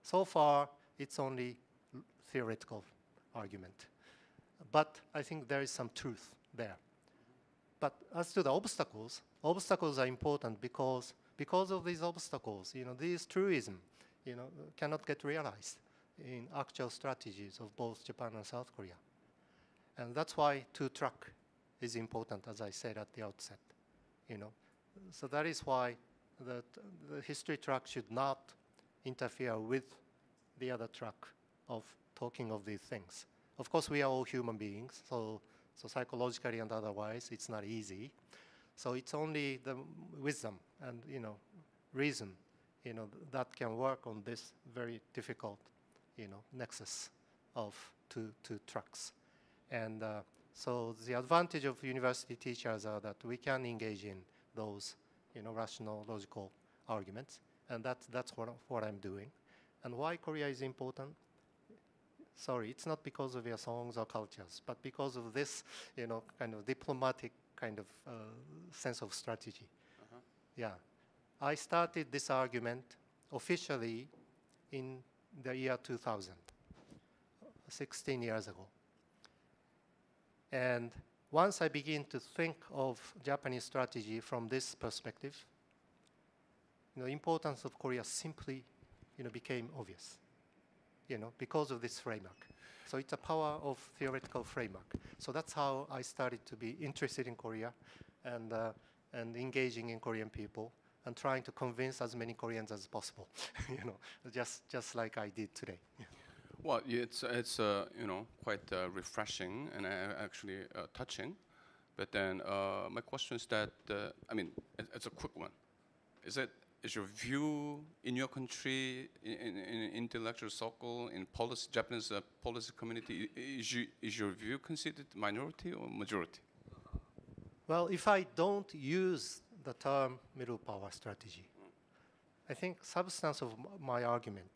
so far it's only theoretical argument. But I think there is some truth there. But as to the obstacles are important because of these obstacles, you know, these truism, you know, cannot get realized in actual strategies of both Japan and South Korea. And that's why two-track is important, as I said at the outset, you know. So that is why the history track should not interfere with the other track of talking of these things. Of course, we are all human beings, so psychologically and otherwise, it's not easy. So it's only the wisdom and, you know, reason, you know, that can work on this very difficult, you know, nexus of two tracks. And so the advantage of university teachers are that we can engage in those, you know, rational, logical arguments, and that's what I'm doing. And why Korea is important? Sorry, it's not because of your songs or cultures, but because of this, you know, kind of diplomatic kind of sense of strategy. Yeah. I started this argument officially in the year 2000, 16 years ago. And once I begin to think of Japanese strategy from this perspective, you know, the importance of Korea simply, you know, became obvious, you know, because of this framework. So it's a power of theoretical framework. So that's how I started to be interested in Korea and engaging in Korean people and trying to convince as many Koreans as possible, you know, just like I did today. Yeah. Well, it's you know, quite refreshing and actually touching. But then my question is that I mean, it's a quick one. Is your view in your country, in intellectual circle, in policy, Japanese policy community, is your view considered minority or majority? Well, if I don't use the term middle power strategy, I think substance of my argument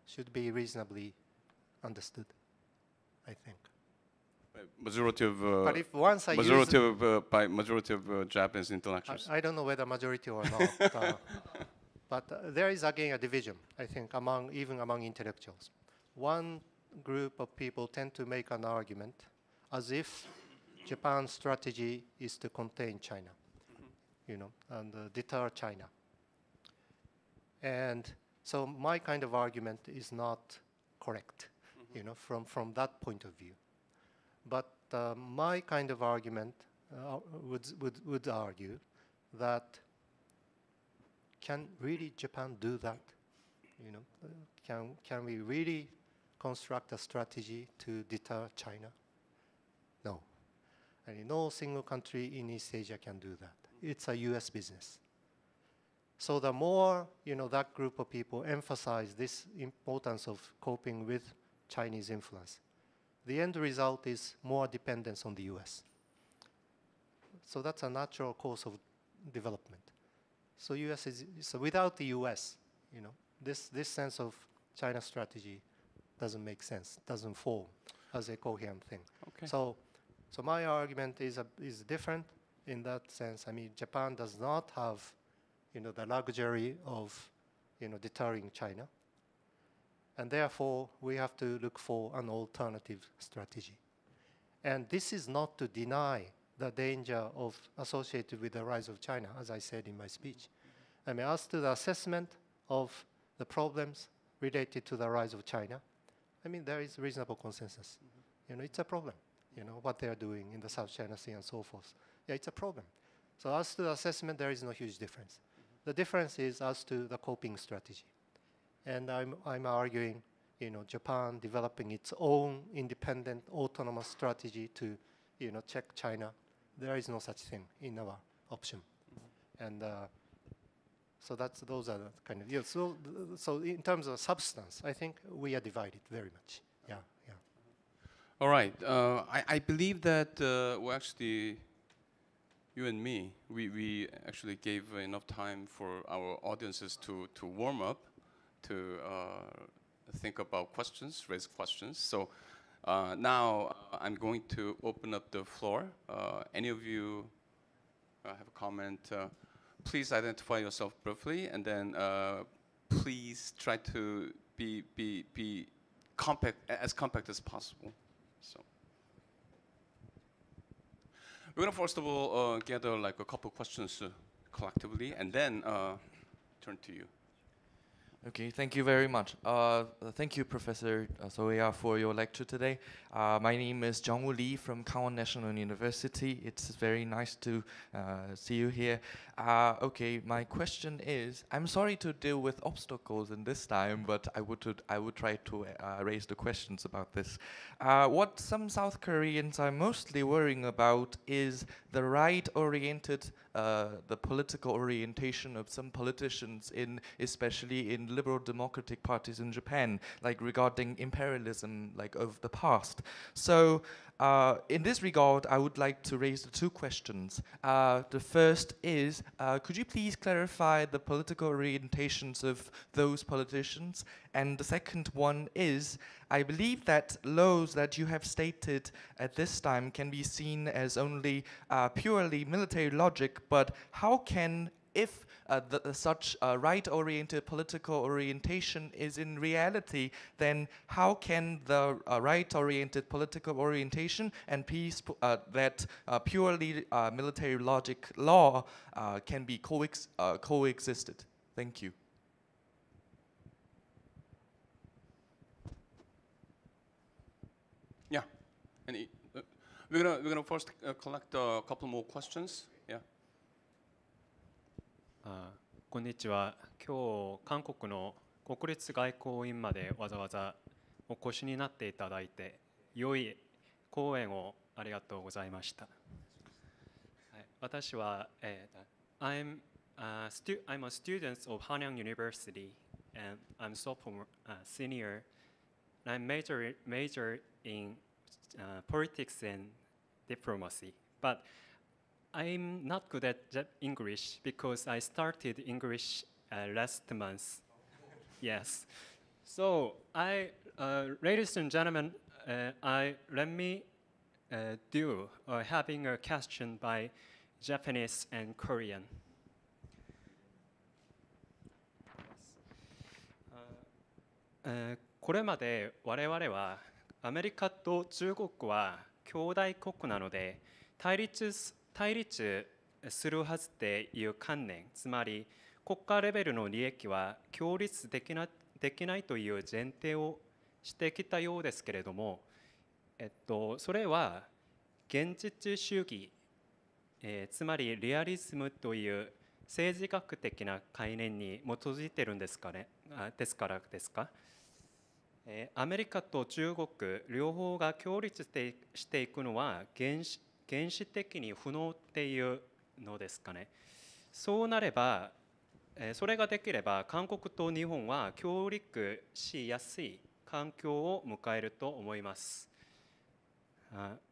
should be reasonably understood, I think. Majority of but if once I majority of by majority of Japanese intellectuals. I don't know whether majority or not, but there is again a division, I think, even among intellectuals. One group of people tend to make an argument as if Japan's strategy is to contain China, you know, and deter China. And so my kind of argument is not correct, you know, from that point of view. But my kind of argument would argue that can really Japan do that? You know, can we really construct a strategy to deter China? No. I mean, no single country in East Asia can do that. It's a US business. So the more, you know, that group of people emphasize this importance of coping with Chinese influence, the end result is more dependence on the US. So that's a natural course of development. So US is, so without the US, you know, this sense of China strategy doesn't make sense, doesn't form as a coherent thing. Okay. So my argument is different in that sense. I mean, Japan does not have, you know, the luxury of, you know, deterring China. And therefore, we have to look for an alternative strategy. And this is not to deny the danger associated with the rise of China, as I said in my speech. I mean, as to the assessment of the problems related to the rise of China, I mean, there is reasonable consensus. You know, it's a problem, you know, what they are doing in the South China Sea and so forth. Yeah, it's a problem. So as to assessment, there is no huge difference. The difference is as to the coping strategy. And I'm arguing, Japan developing its own independent autonomous strategy to, check China. There is no such thing in our option. And so those are the kind of, so in terms of substance, I think we are divided very much. Yeah. All right. I believe that actually, you and me, we actually gave enough time for our audiences to warm up, to think about questions, raise questions. So now I'm going to open up the floor. Any of you have a comment? Please identify yourself briefly, and then please try to be compact, as compact as possible. So we're gonna first of all gather like a couple questions collectively, and then turn to you. Okay, thank you very much. Thank you, Professor Soya, for your lecture today. My name is Jungwoo Lee from Kangwon National University. It's very nice to see you here. Okay, my question is, I'm sorry to deal with obstacles in this time, but I would try to raise the questions about this. What some South Koreans are mostly worrying about is the right-oriented, the political orientation of some politicians, especially in liberal democratic parties in Japan, like regarding imperialism, like of the past. So in this regard, I would like to raise two questions. The first is, could you please clarify the political orientations of those politicians? And the second one is, I believe that laws that you have stated at this time can be seen as only purely military logic, but how can, if such right-oriented political orientation is in reality, then how can the right-oriented political orientation and that purely military logic law can be coexisted? Thank you. Yeah, we're gonna first collect a couple more questions. Yeah. こんにちは。今日韓国の国立外交院までわざわざお越しになっていただいて、良い講演をありがとうございました。私は、I'm a student of Hanyang University, and I'm sophomore, senior. And I'm major in politics and diplomacy, but I'm not good at English because I started English last month. Yes. So ladies and gentlemen, let me do having a question by Japanese and Korean. Yes. これまで我々はアメリカと中国は兄弟国なので対立するはずっていう観念、つまり国家レベルの利益は共立できないという前提をしてきたようですけれども、それは現実主義、つまりリアリズムという政治学的な概念に基づいているんですかね、ですからですか。アメリカと中国両方が協力していくのは原始的に不能っていうのですかね。そうなれば、それができれば韓国と日本は協力しやすい環境を迎えると思います。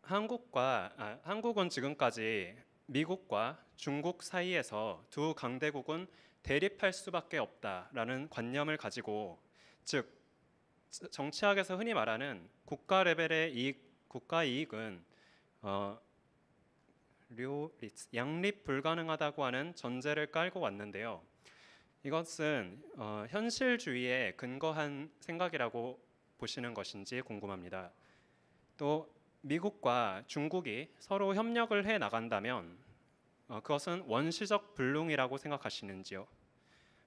한국은 지금까지 미국과 중국 사이에서 두 강대국은 대립할 수밖에 없다라는 관념을 가지고, 즉 정치학에서 흔히 말하는 국가 레벨의 국가 이익은 양립 불가능하다고 하는 전제를 깔고 왔는데요. 이것은 현실주의에 근거한 생각이라고 보시는 것인지 궁금합니다. 또 미국과 중국이 서로 협력을 해 나간다면 그것은 원시적 불능이라고 생각하시는지요?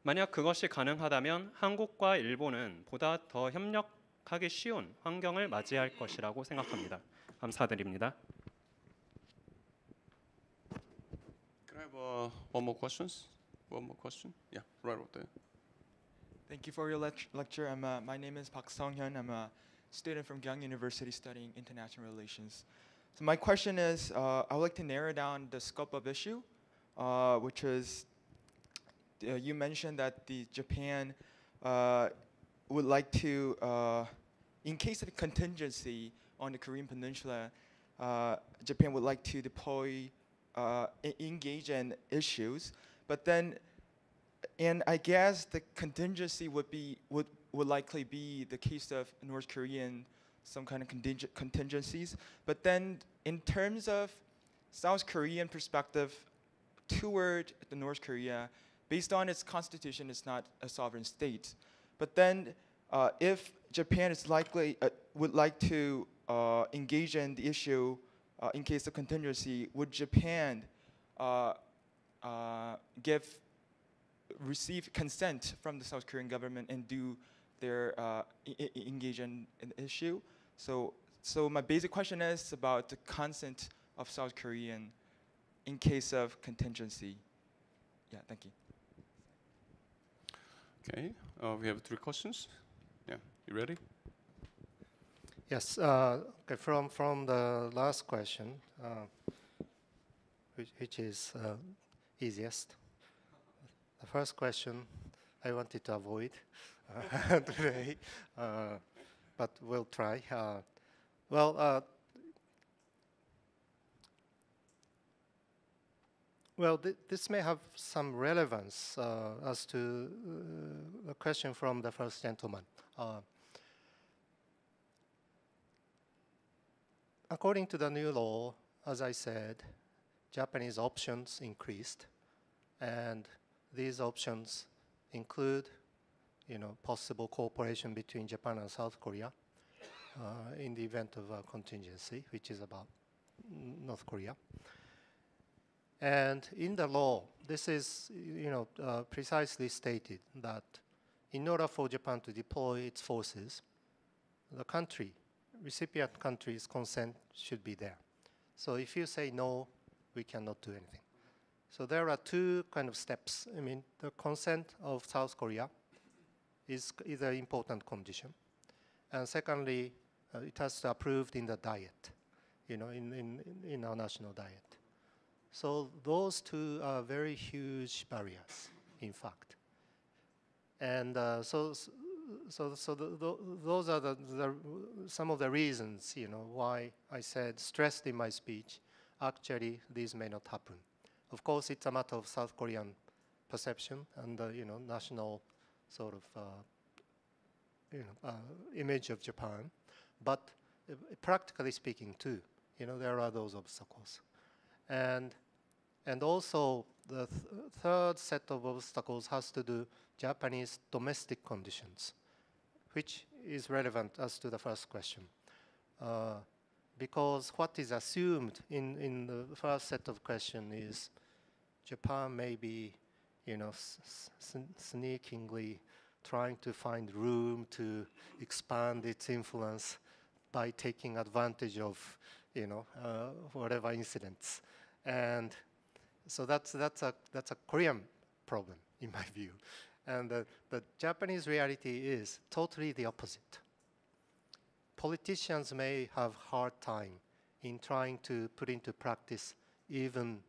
만약 그것이 가능하다면 한국과 일본은 보다 더 협력하기 쉬운 환경을 맞이할 것이라고 생각합니다. 감사드립니다. Can I have one more questions. One more question. Yeah, right up there. Thank you for your lecture. My name is Park Sung-hyun. I'm a student from Kyung University studying international relations. So my question is, I would like to narrow down the scope of issue, which is, you mentioned that Japan would like to, in case of contingency on the Korean Peninsula, Japan would like to deploy, engage in issues, but then, and I guess the contingency would likely be the case of North Korean, some kind of contingencies. But then, in terms of South Korean perspective toward the North Korea, based on its constitution, it's not a sovereign state. But then, if Japan is would like to engage in the issue in case of contingency, would Japan receive consent from the South Korean government and do their engage in the issue? So my basic question is about the consent of South Korean in case of contingency. Yeah, thank you. Okay, we have 3 questions. Yeah, you ready? Yes. Okay, from the last question, which is easiest. The first question I wanted to avoid today, but we'll try. This may have some relevance as to the question from the first gentleman. According to the new law, as I said, Japanese options increased, and these options include, possible cooperation between Japan and South Korea in the event of a contingency, which is about North Korea. And in the law, this is, precisely stated that in order for Japan to deploy its forces, the recipient country's consent should be there. So if you say no, we cannot do anything. So there are 2 kind of steps. I mean, the consent of South Korea is an important condition. And secondly, it has to be approved in the diet, in our national diet. So those 2 are very huge barriers, in fact. And those are some of the reasons, why I said, stressed in my speech, actually, these may not happen. Of course, it's a matter of South Korean perception and national sort of image of Japan. But practically speaking, too, there are those obstacles. And also, the third set of obstacles has to do Japanese domestic conditions, which is relevant as to the first question. Because what is assumed in the first set of questions is Japan may be, sneakingly trying to find room to expand its influence by taking advantage of, whatever incidents. And so that's a Korean problem, in my view. And the Japanese reality is totally the opposite. Politicians may have hard time in trying to put into practice even,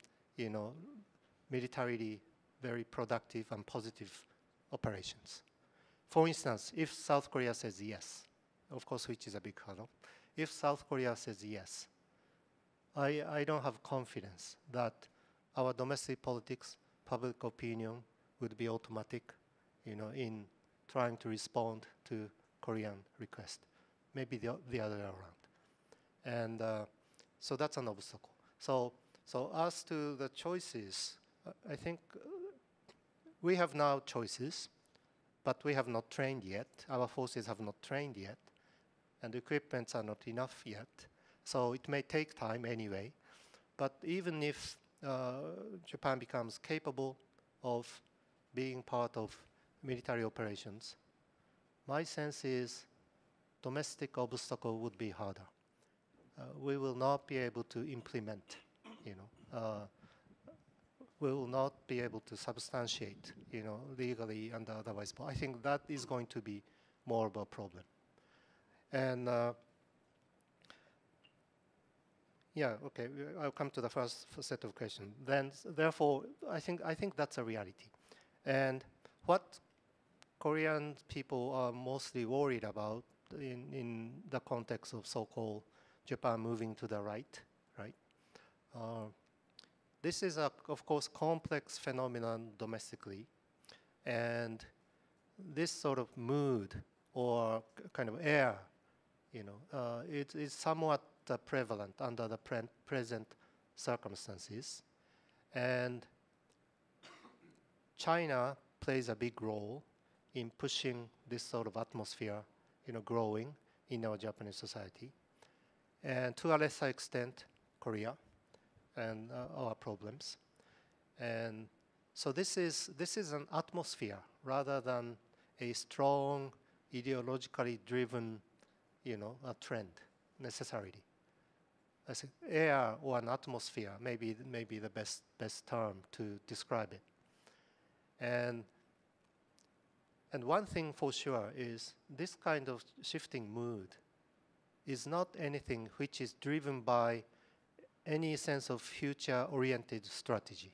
militarily very productive and positive operations. For instance, if South Korea says yes, of course, which is a big hurdle, if South Korea says yes, I don't have confidence that our domestic politics, public opinion would be automatic, in trying to respond to Korean request. Maybe the other way around. And so that's an obstacle. So as to the choices, I think we have now choices, but we have not trained yet. Our forces have not trained yet, and the equipments are not enough yet. So it may take time anyway. But even if Japan becomes capable of being part of military operations, my sense is domestic obstacle would be harder. We will not be able to implement, will not be able to substantiate, legally and otherwise. But I think that is going to be more of a problem. And yeah, okay, I'll come to the first set of questions. Then, therefore, I think that's a reality. And what Korean people are mostly worried about in the context of so-called Japan moving to the right? This is, of course, complex phenomenon domestically. And this sort of mood or kind of air, it is somewhat prevalent under the present circumstances. And China plays a big role in pushing this sort of atmosphere, growing in our Japanese society. And to a lesser extent, Korea and our problems. And so this is an atmosphere rather than a strong ideologically driven, a trend necessarily. I think air or an atmosphere may be the best term to describe it. And one thing for sure is this kind of shifting mood is not anything which is driven by any sense of future-oriented strategy.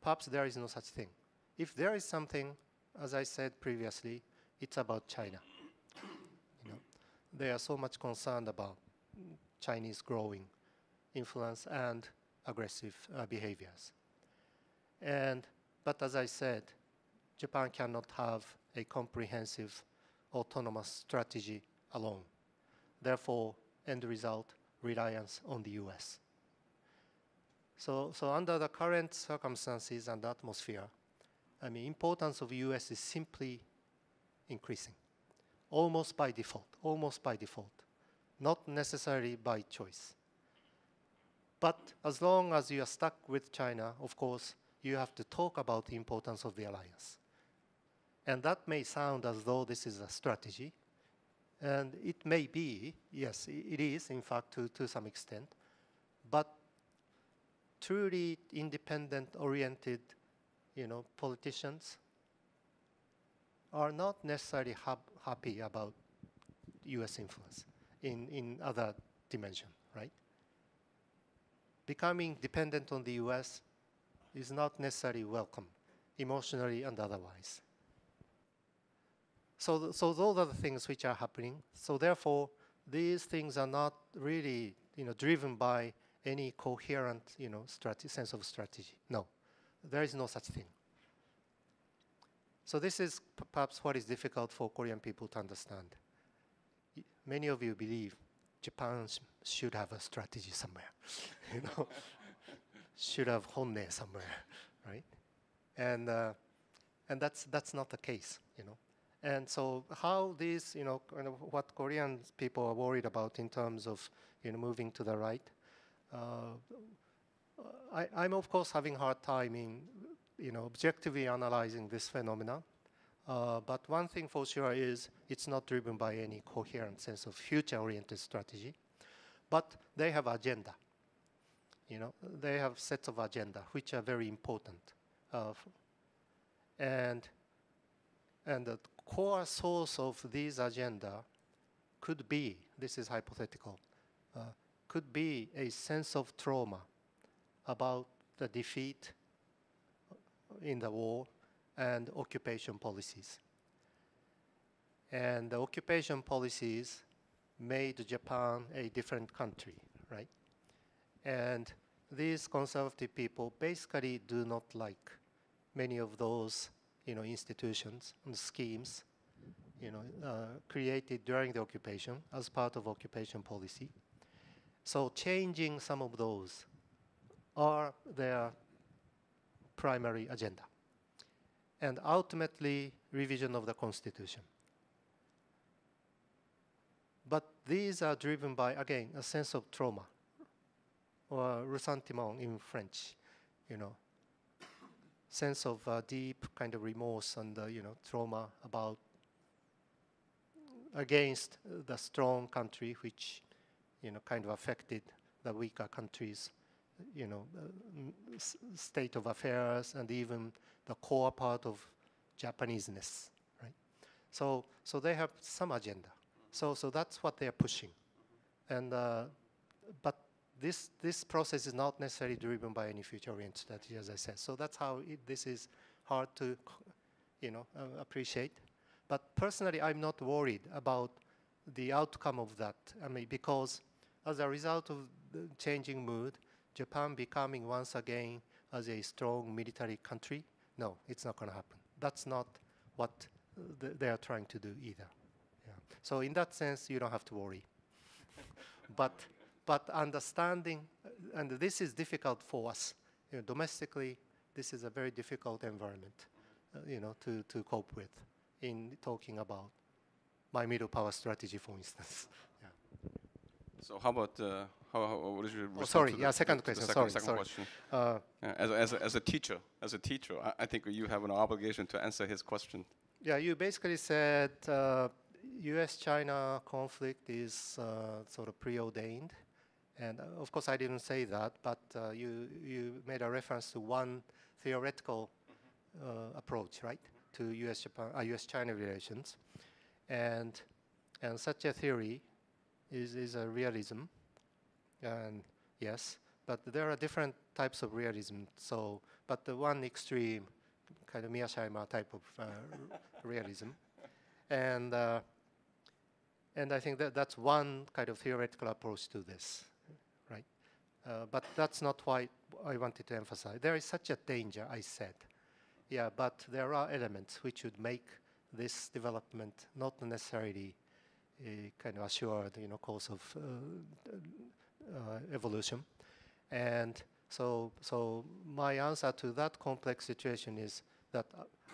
Perhaps there is no such thing. If there is something, as I said previously, it's about China. They are so much concerned about Chinese growing influence and aggressive behaviors. But as I said, Japan cannot have a comprehensive autonomous strategy alone. Therefore, end result, reliance on the US. So under the current circumstances and atmosphere, importance of US is simply increasing, almost by default, not necessarily by choice. But as long as you are stuck with China, of course, you have to talk about the importance of the alliance. And that may sound as though this is a strategy, and it may be, yes, it is, in fact, to some extent, but truly independent-oriented, politicians are not necessarily happy about US influence in other dimension, right? Becoming dependent on the US is not necessarily welcome, emotionally and otherwise. So those are the things which are happening. So therefore, these things are not really, driven by any coherent, sense of strategy. No, there is no such thing. So this is perhaps what is difficult for Korean people to understand. Many of you believe Japan should have a strategy somewhere, should have honne somewhere, right? And that's not the case, And so how these, kind of what Korean people are worried about in terms of, moving to the right, I'm of course having a hard time in, objectively analyzing this phenomenon. But one thing for sure is it's not driven by any coherent sense of future-oriented strategy. But they have agenda. They have sets of agenda which are very important. And the core source of these agenda could be, this is hypothetical, could be a sense of trauma about the defeat in the war and occupation policies. And the occupation policies made Japan a different country, right? And these conservative people basically do not like many of those institutions and schemes, created during the occupation as part of occupation policy. So changing some of those are their primary agenda. And ultimately, revision of the Constitution. But these are driven by, again, a sense of trauma, or ressentiment in French, sense of deep kind of remorse and trauma about against the strong country which kind of affected the weaker countries state of affairs and even the core part of Japaneseness, right? So they have some agenda. So that's what they are pushing, and but this process is not necessarily driven by any future-oriented strategy, as I said. So that's how this is hard to, appreciate. But personally, I'm not worried about the outcome of that. I mean, because as a result of the changing mood, Japan becoming once again as a strong military country, no, it's not going to happen. That's not what they are trying to do either. Yeah. So in that sense, you don't have to worry. But understanding, and this is difficult for us. Domestically, this is a very difficult environment, to cope with in talking about my middle power strategy, for instance. Yeah. So how about what is your response sorry, to yeah, second question. Second question. As a teacher, I think you have an obligation to answer his question. Yeah, you basically said U.S.-China conflict is sort of preordained, and of course I didn't say that, but you made a reference to one theoretical approach, right, to U.S.-China relations, and such a theory is a realism, and yes, but there are different types of realism. So, but the one extreme, kind of Mearsheimer type of realism, and I think that's one kind of theoretical approach to this, right? But that's not why I wanted to emphasize. There is such a danger, I said. Yeah, but there are elements which would make this development not necessarily a kind of assured, course of evolution. And so my answer to that complex situation is that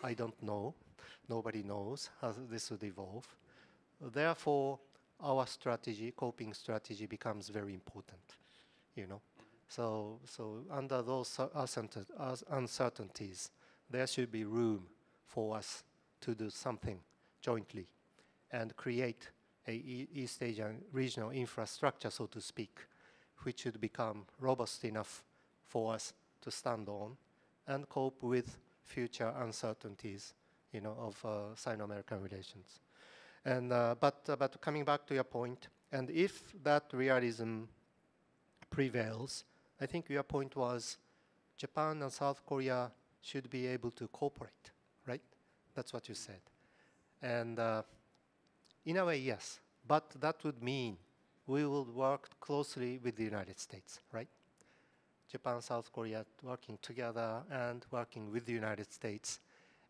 I don't know. Nobody knows how this would evolve. Therefore, our strategy, coping strategy, becomes very important, So under those uncertainties, there should be room for us to do something jointly and create a East Asian regional infrastructure, so to speak, which should become robust enough for us to stand on and cope with future uncertainties, of Sino-American relations. And but coming back to your point, and if that realism prevails, I think your point was Japan and South Korea should be able to cooperate, right? That's what you said. And in a way, yes, but that would mean we will work closely with the United States, right? Japan, South Korea working together and working with the United States,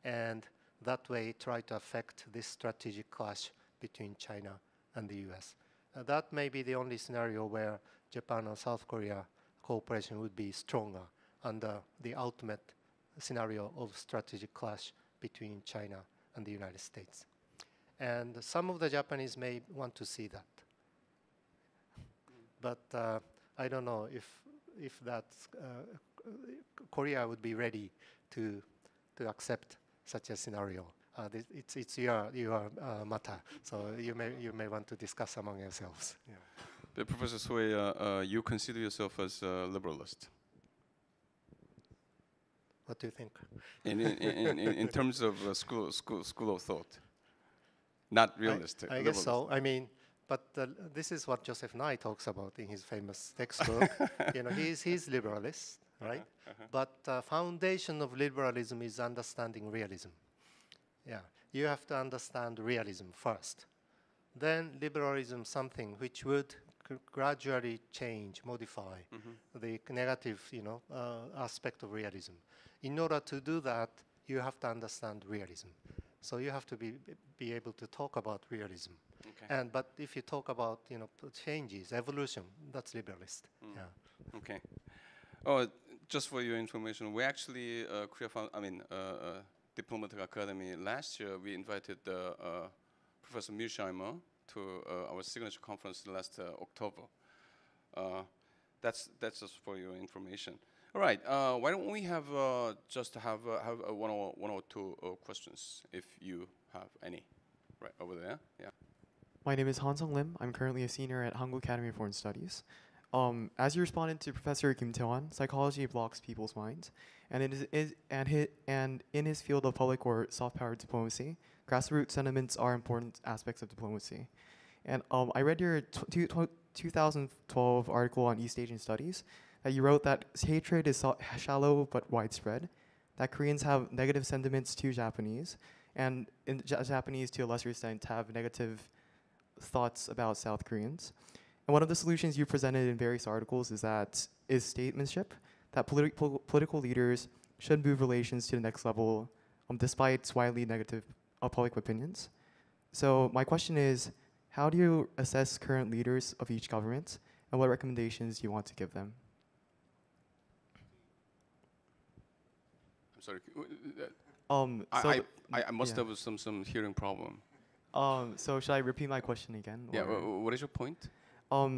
and that way try to affect this strategic clash between China and the US. That may be the only scenario where Japan and South Korea cooperation would be stronger under the ultimate scenario of strategic clash between China and the United States. And some of the Japanese may want to see that. But I don't know if that's Korea would be ready to accept such a scenario. It's your matter, so you may want to discuss among yourselves. Yeah. But Professor Soeya, you consider yourself as a liberalist. What do you think? In terms of school of thought, not realist. I guess so. I mean, but this is what Joseph Nye talks about in his famous textbook. He's liberalist, right? But foundation of liberalism is understanding realism. Yeah, you have to understand realism first. Then liberalism, something which would gradually change, modify the negative, aspect of realism. In order to do that, you have to understand realism. So you have to be able to talk about realism. Okay. But if you talk about changes, evolution, that's liberalist. Yeah. Okay. Oh, just for your information, we actually Diplomatic Academy last year. We invited Professor Mearsheimer to our signature conference last October. That's just for your information. All right. Why don't we have just have one or two questions, if you have any, right over there. Yeah. My name is Han Sung Lim. I'm currently a senior at Hangul Academy of Foreign Studies. As you responded to Professor Kim Tae-won, psychology blocks people's minds, and in his field of public or soft power diplomacy, grassroots sentiments are important aspects of diplomacy. And I read your 2012 article on East Asian studies that you wrote that hatred is shallow but widespread, that Koreans have negative sentiments to Japanese, and Japanese to a lesser extent have negative thoughts about South Koreans. And one of the solutions you presented in various articles is statesmanship, that political leaders should move relations to the next level despite widely negative public opinions. So my question is, how do you assess current leaders of each government, and what recommendations do you want to give them? I'm sorry. I must have some hearing problem. So should I repeat my question again? Yeah. What is your point?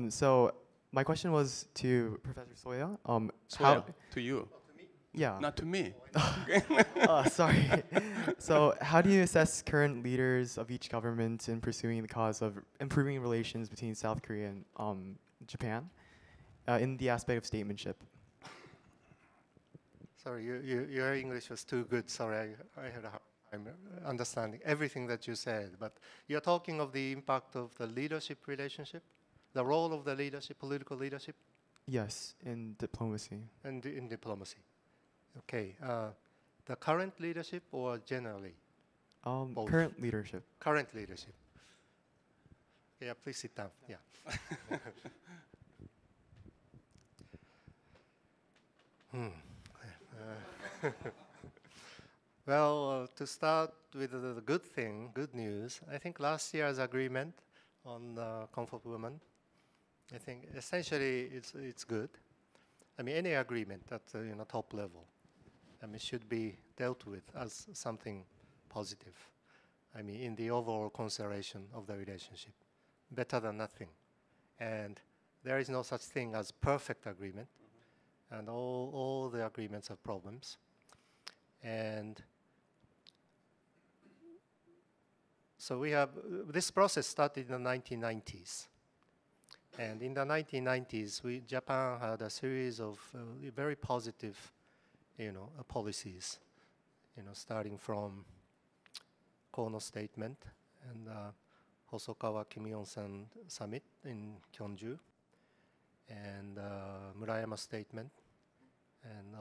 So my question was to Professor Soya. Soya, to you. Yeah. Not to me. Sorry. So how do you assess current leaders of each government in pursuing the cause of improving relations between South Korea and Japan in the aspect of statesmanship? Sorry, your English was too good. Sorry, I had a hard time understanding everything that you said. But you're talking of the impact of the leadership relationship, the role of the leadership, political leadership? Yes, in diplomacy. And in diplomacy. Okay. The current leadership or generally? Both. Current leadership. Current leadership. Yeah, please sit down. Yeah. Well, to start with the good news, I think last year's agreement on comfort women, I think essentially it's good. I mean, any agreement at top level, I mean, should be dealt with as something positive. I mean, in the overall consideration of the relationship, better than nothing. And there is no such thing as perfect agreement, and all the agreements have problems. And so we have, this process started in the 1990s. And in the 1990s, Japan had a series of very positive, policies, starting from Kono Statement and Hosokawa Kim Il-sung Summit in Kyonju, and Murayama Statement, and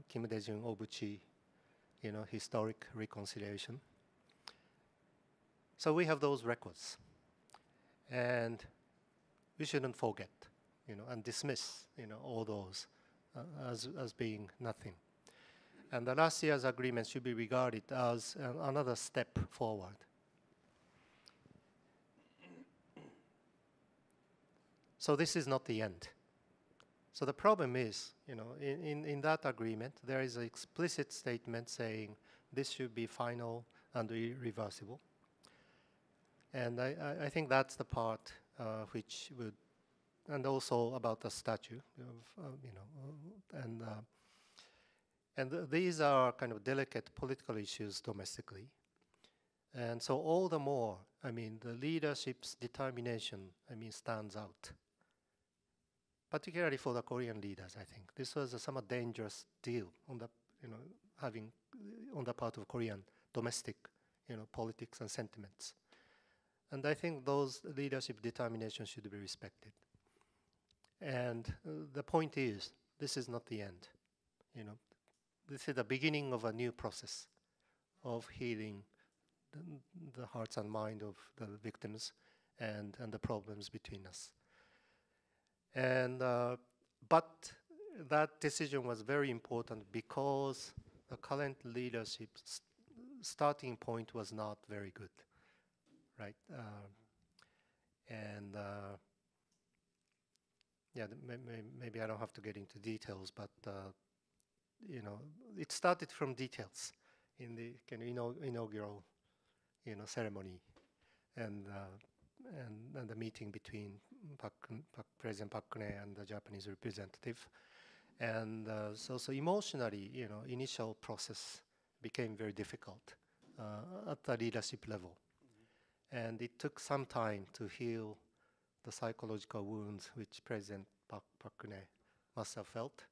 Kim Dae-jung Obuchi, historic reconciliation. So we have those records, and we shouldn't forget, and dismiss, all those as being nothing. And the last year's agreement should be regarded as another step forward. So this is not the end. So the problem is, in that agreement, there is an explicit statement saying this should be final and irreversible. And I think that's the part which would, and also about the statute, and these are kind of delicate political issues domestically. And so all the more, I mean, the leadership's determination, stands out. Particularly for the Korean leaders, I think. This was a somewhat dangerous deal on the, having on the part of Korean domestic, politics and sentiments. And I think those leadership determinations should be respected. And the point is, this is not the end. This is the beginning of a new process of healing the hearts and mind of the victims and the problems between us. And but that decision was very important because the current leadership's starting point was not very good, right? Yeah, maybe I don't have to get into details, but it started from details in the inaugural, ceremony, and the meeting between President Park Geun-hye and the Japanese representative, and so emotionally, initial process became very difficult at the leadership level, and it took some time to heal the psychological wounds which President Park Geun-hye must have felt.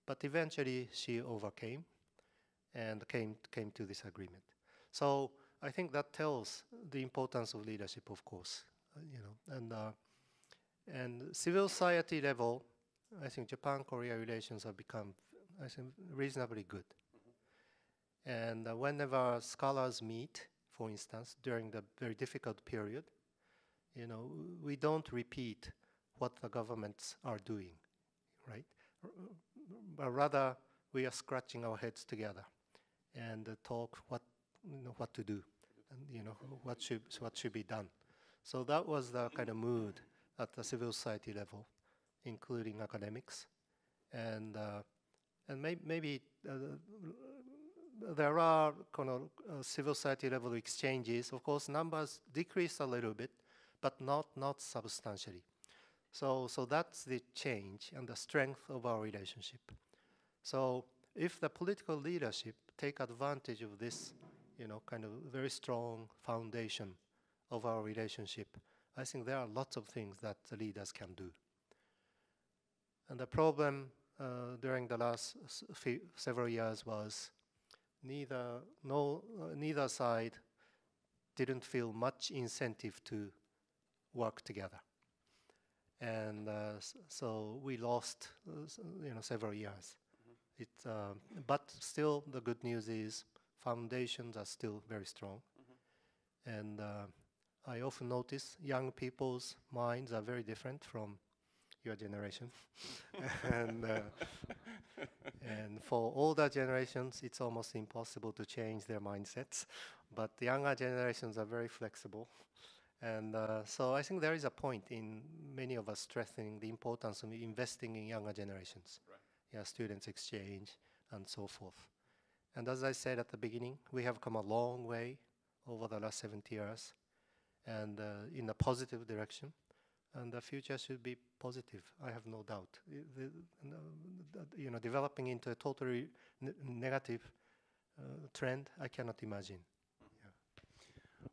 But eventually she overcame and came to this agreement. So I think that tells the importance of leadership, of course, and civil society level, I think Japan-Korea relations have become, I think, reasonably good. And whenever scholars meet, for instance, during the very difficult period, we don't repeat what the governments are doing, right? But rather, we are scratching our heads together and talk what to do, and what should be done. So that was the kind of mood at the civil society level, including academics, and maybe there are kind of civil society level exchanges. Of course, numbers decreased a little bit, but not substantially. So that's the change and the strength of our relationship. So if the political leadership take advantage of this, kind of very strong foundation of our relationship, I think there are lots of things that the leaders can do. And the problem during the last several years was neither side didn't feel much incentive to work together. And so we lost, several years. But still, the good news is foundations are still very strong. And I often notice young people's minds are very different from your generation. And for older generations, it's almost impossible to change their mindsets. But the younger generations are very flexible. And so I think there is a point in many of us stressing the importance of investing in younger generations. Right. Yeah, students exchange and so forth. And as I said at the beginning, we have come a long way over the last 70 years and in a positive direction. And the future should be positive, I have no doubt. Developing into a totally negative trend, I cannot imagine.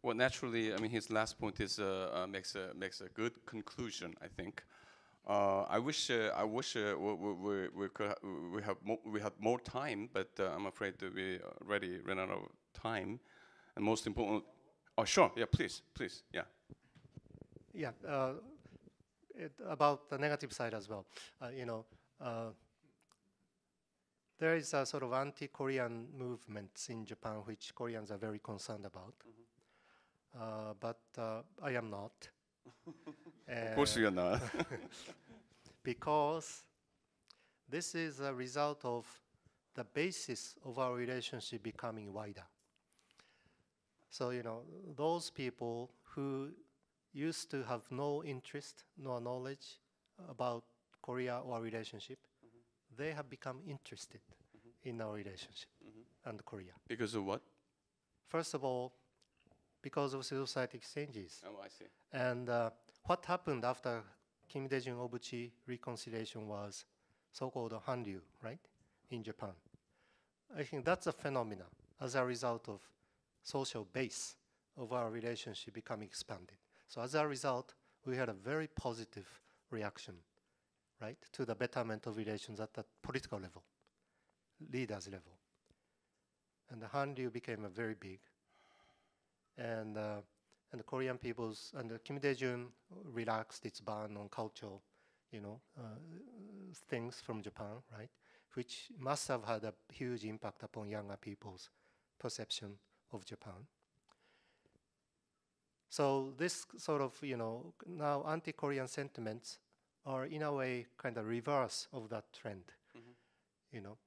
Well, naturally, I mean, his last point is makes a good conclusion, I think. I wish we had more time, but I'm afraid that we already ran out of time. And most important, oh sure, yeah, please, yeah. Yeah, about the negative side as well. There is a sort of anti-Korean movement in Japan which Koreans are very concerned about. But I am not. Of course you are not. Because this is a result of the basis of our relationship becoming wider. So, those people who used to have no interest, no knowledge about Korea or our relationship, they have become interested in our relationship and Korea. Because of what? First of all, because of civil society exchanges. Oh, I see. And what happened after Kim Dae-jung-Obuchi reconciliation was so-called Hanryu, right, in Japan. I think that's a phenomenon as a result of social base of our relationship becoming expanded. So as a result, we had a very positive reaction, right, to the betterment of relations at the political level, leaders level. And the Hanryu became a very big. And the Korean peoples and the Kim Dae-jung relaxed its ban on cultural, things from Japan, right, which must have had a huge impact upon younger people's perception of Japan. So this sort of, now anti-Korean sentiments are in a way kind of reverse of that trend,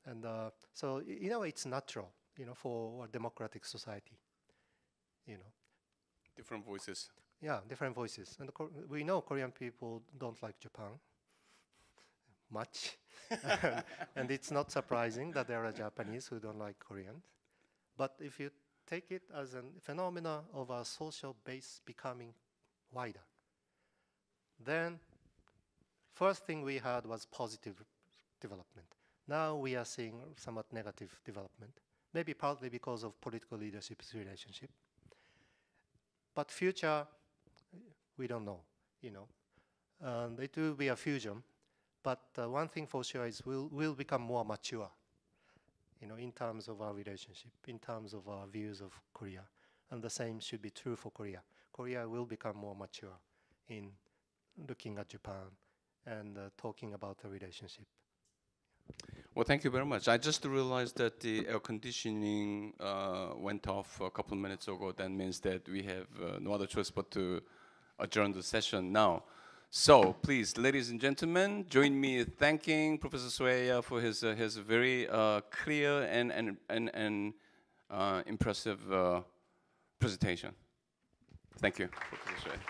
and so in a way it's natural, for a democratic society. Different voices. Yeah, different voices. And we know Korean people don't like Japan much. And it's not surprising that there are Japanese who don't like Koreans. But if you take it as a phenomenon of our social base becoming wider, then first thing we had was positive development. Now we are seeing somewhat negative development, maybe partly because of political leadership's relationship. But future, we don't know, And it will be a fusion. But one thing for sure is we'll become more mature, in terms of our relationship, in terms of our views of Korea. And the same should be true for Korea. Korea will become more mature in looking at Japan and talking about the relationship. Well, thank you very much. I just realized that the air conditioning went off a couple of minutes ago. That means that we have no other choice but to adjourn the session now. So, please, ladies and gentlemen, join me in thanking Professor Soeya for his very clear and impressive presentation. Thank you, Professor Soeya.